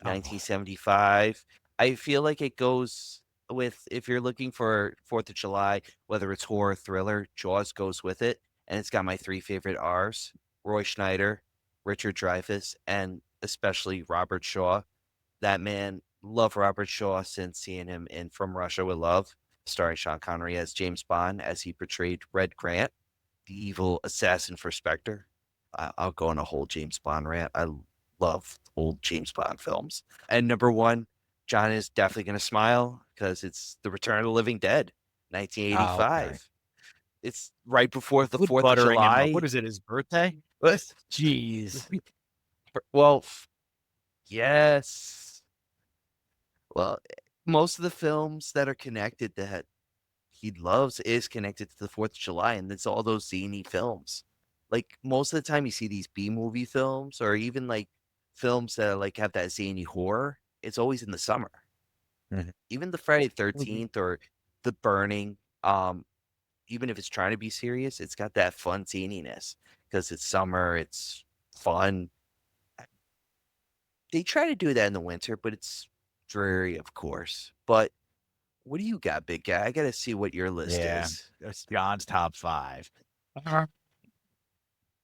Oh. 1975. I feel like it goes with, if you're looking for 4th of July, whether it's horror, thriller, Jaws goes with it, and it's got my 3 favorite R's: Roy Schneider, Richard Dreyfuss, and especially Robert Shaw. That man, love Robert Shaw since seeing him in From Russia with Love, starring Sean Connery as James Bond, as he portrayed Red Grant, the evil assassin for Spectre. I'll go on a whole James Bond rant. I love old James Bond films. And number 1, John is definitely going to smile because it's The Return of the Living Dead, 1985. okay. It's right before the Quit 4th of buttering him up. July. What is it, his birthday? What? Jeez. Well, yes. Well, most of the films that are connected that he loves is connected to the 4th of July, and it's all those zany films. Like, most of the time you see these B-movie films, or even like films that like have that zany horror, it's always in the summer. Mhm. Even the Friday 13th or The Burning, even if it's trying to be serious, it's got that fun zaniness because it's summer, it's fun. They try to do that in the winter, but it's dreary, of course. But what do you got, big guy? I got to see what your list Yeah. is. That's John's top 5.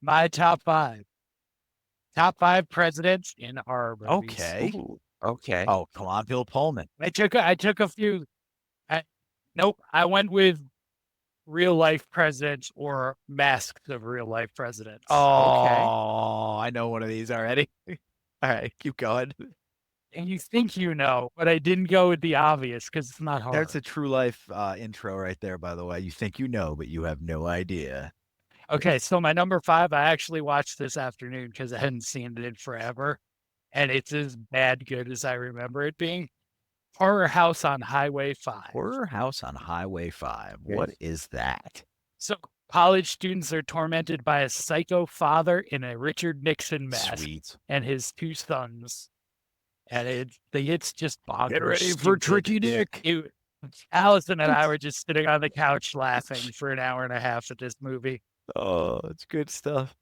My top 5. Top 5 presidents in horror movies. Okay. Ooh, okay. Oh, come on, Bill Pullman. I took a few. Nope. I went with real life presidents or masks of real life presidents. Oh, I know one of these already. All right, keep going. And you think you know, but I didn't go with the obvious because it's not hard. That's a true life intro right there, by the way. You think you know, but you have no idea. Okay, so my number 5, I actually watched this afternoon because I hadn't seen it in forever, and it's as bad good as I remember it being. Horror House on Highway 5. Horror House on Highway 5. What is that? So college students are tormented by a psycho father in a Richard Nixon mask Sweet. and his 2 sons. And it's just bonkers. Get ready for stupid. Tricky Dick. Allison and I were just sitting on the couch laughing for an hour and a half at this movie. Oh, it's good stuff.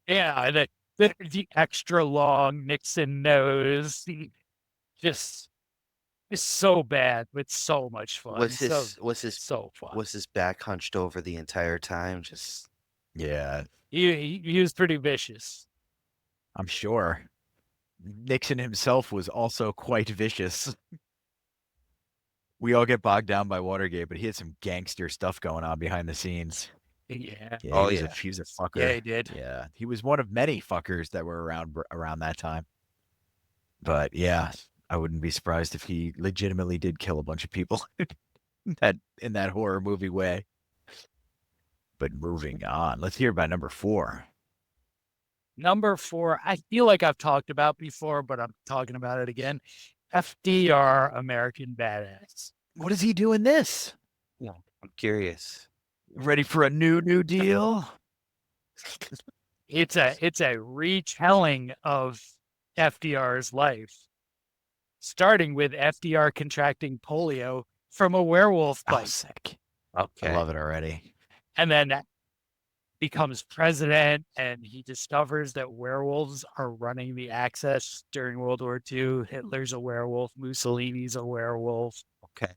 Yeah, and the extra long Nixon nose, just it's so bad, but so much fun. Was his so fun. was his back hunched over the entire time? Just Yeah, He was pretty vicious. I'm sure. Nixon himself was also quite vicious. We all get bogged down by Watergate, but he had some gangster stuff going on behind the scenes. Yeah. Yeah, Oh, he was yeah. he was a fucker. Yeah, he did. Yeah, he was one of many fuckers that were around that time. But yeah, I wouldn't be surprised if he legitimately did kill a bunch of people in that horror movie way. But moving on, let's hear about number 4. Number 4, I feel like I've talked about before, but I'm talking about it again. FDR, American Badass. What is he doing this? I'm curious. Ready for a new deal? It's a retelling of FDR's life, starting with FDR contracting polio from a werewolf Oh, bite, sick. Okay. I love it already. and then becomes president, and he discovers that werewolves are running the Axis during World War II. Hitler's a werewolf. Mussolini's a werewolf. Okay.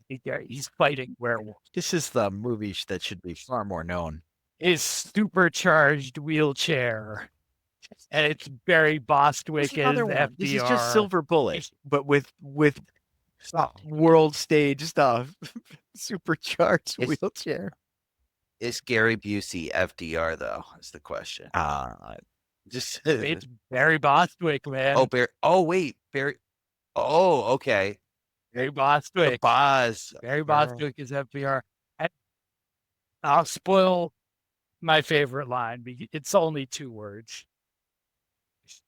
He's fighting werewolves. This is the movie that should be far more known. His supercharged wheelchair and it's Barry Bostwick There's as another one. This is just FDR. Silver Bullet, It's- but with world stage stuff. Supercharged It's- wheelchair. Is Gary Busey FDR though? Is the question. Just It's Barry Bostwick, man. oh, Barry. Oh, wait, Barry. Oh, okay. Barry The Bostwick. Boz. Barry Bostwick is FDR. And I'll spoil my favorite line because it's only 2 words.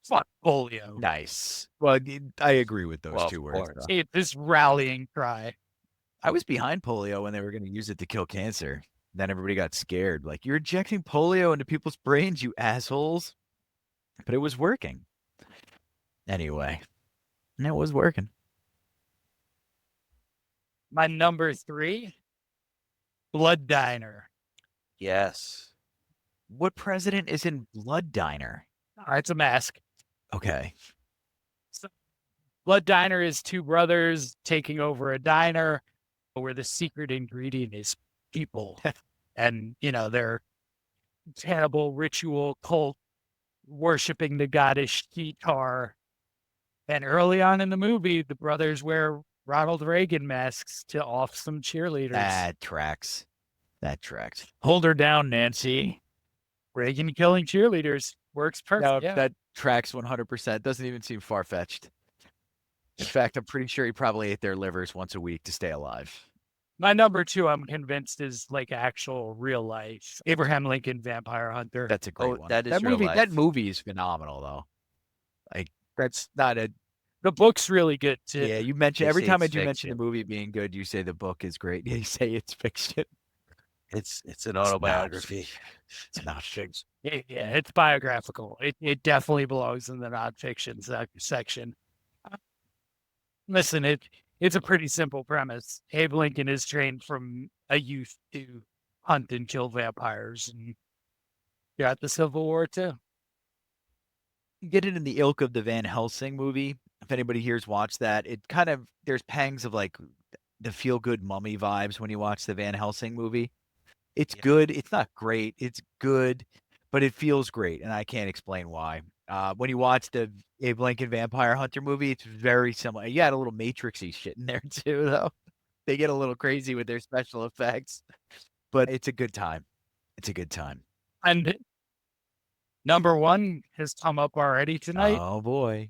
Fuck polio. Nice. Well, I agree with those Well, 2 of words. course. though. It's this rallying cry. I was behind polio when they were going to use it to kill cancer. Then everybody got scared. Like, you're injecting polio into people's brains, you assholes. But it was working. Anyway, and it was working. My number 3, Blood Diner. Yes. What president is in Blood Diner? All right, it's a mask. Okay. Blood Diner is 2 brothers taking over a diner where the secret ingredient is people. And, they're cannibal ritual cult worshiping the goddess Sheetar. And early on in the movie, the brothers wear Ronald Reagan masks to off some cheerleaders. That tracks. That tracks. Hold her down, Nancy. Reagan killing cheerleaders works perfect. No, yeah. that tracks 100%. Doesn't even seem far-fetched. In fact, I'm pretty sure he probably ate their livers once a week to stay alive. My number 2, I'm convinced, is like actual real life Abraham Lincoln Vampire Hunter. That's a great one. that is real movie. life. That movie is phenomenal, though. Like, that's not a. The book's really good too. Yeah, you mentioned They every say time I it's do mention the fiction. movie being good, you say the book is great. You say it's fiction. It's an autobiography. It's not fiction. Yeah, it's biographical. It definitely belongs in the nonfiction section. Listen, it's a pretty simple premise. Abe Lincoln is trained from a youth to hunt and kill vampires, and got the Civil War too. You get it in the ilk of the Van Helsing movie. If anybody here's watched that, it kind of there's pangs of like the feel good mummy vibes when you watch the Van Helsing movie. It's good. It's not great. It's good, but it feels great, and I can't explain why. When you watch the Abe Lincoln Vampire Hunter movie, it's very similar. You got a little Matrixy shit in there too, though. They get a little crazy with their special effects, but it's a good time. It's a good time. And number 1 has come up already tonight. Oh boy.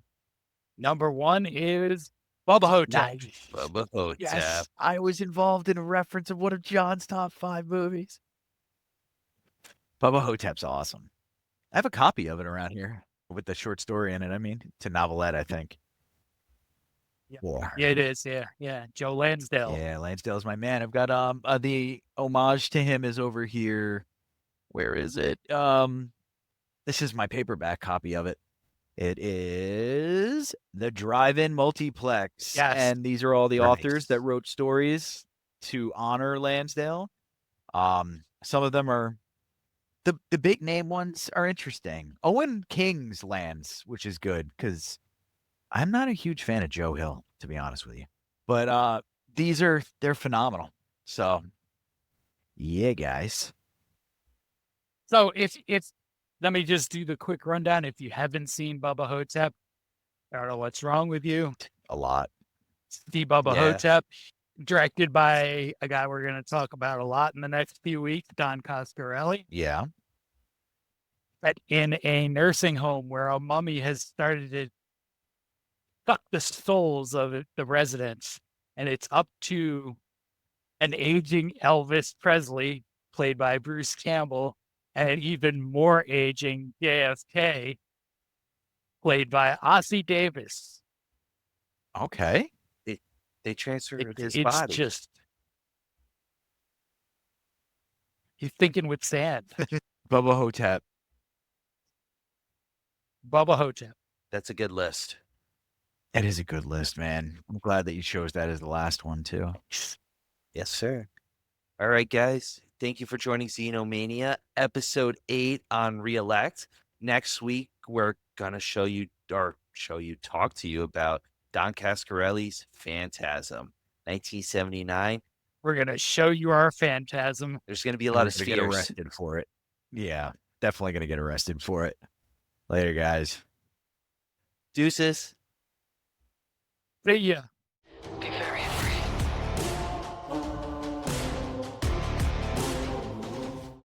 Number 1 is Bubba Hotep. Nice. Bubba Hotep. Yes, I was involved in a reference of one of John's top 5 movies. Bubba Hotep's awesome. I have a copy of it around here with the short story in it. I mean, it's a novelette, I think. Yeah, it is. Yeah. Joe Lansdale. Yeah, Lansdale's my man. I've got the homage to him is over here. Where is it? This is my paperback copy of it. It is the Drive-In Multiplex. Yes. And these are all the Nice. authors that wrote stories to honor Lansdale. Some of them are the big name ones are interesting. Owen King's lands, which is good because I'm not a huge fan of Joe Hill, to be honest with you. But they're phenomenal. So yeah, guys. So if let me just do the quick rundown. If you haven't seen Bubba Hotep, I don't know what's wrong with you. A lot. The Bubba Yeah. Hotep, directed by a guy we're going to talk about a lot in the next few weeks, Don Coscarelli. Yeah. But in a nursing home where a mummy has started to suck the souls of the residents, and it's up to an aging Elvis Presley, played by Bruce Campbell, and an even more aging JFK, played by Ossie Davis. Okay. They transferred his It's body. just he's thinking with sand. Bubba Hotep. Bubba Hotep. That's a good list. That is a good list, man. I'm glad that you chose that as the last one too. Yes, sir. All right, guys. Thank you for joining Xenomania, episode 8 on ReElect. Next week, we're gonna talk to you about Don Coscarelli's Phantasm, 1979. We're gonna show you our phantasm. There's gonna be a lot of We're gonna get spheres. arrested for it. Yeah, definitely gonna get arrested for it. Later, guys. Deuces. But yeah. Be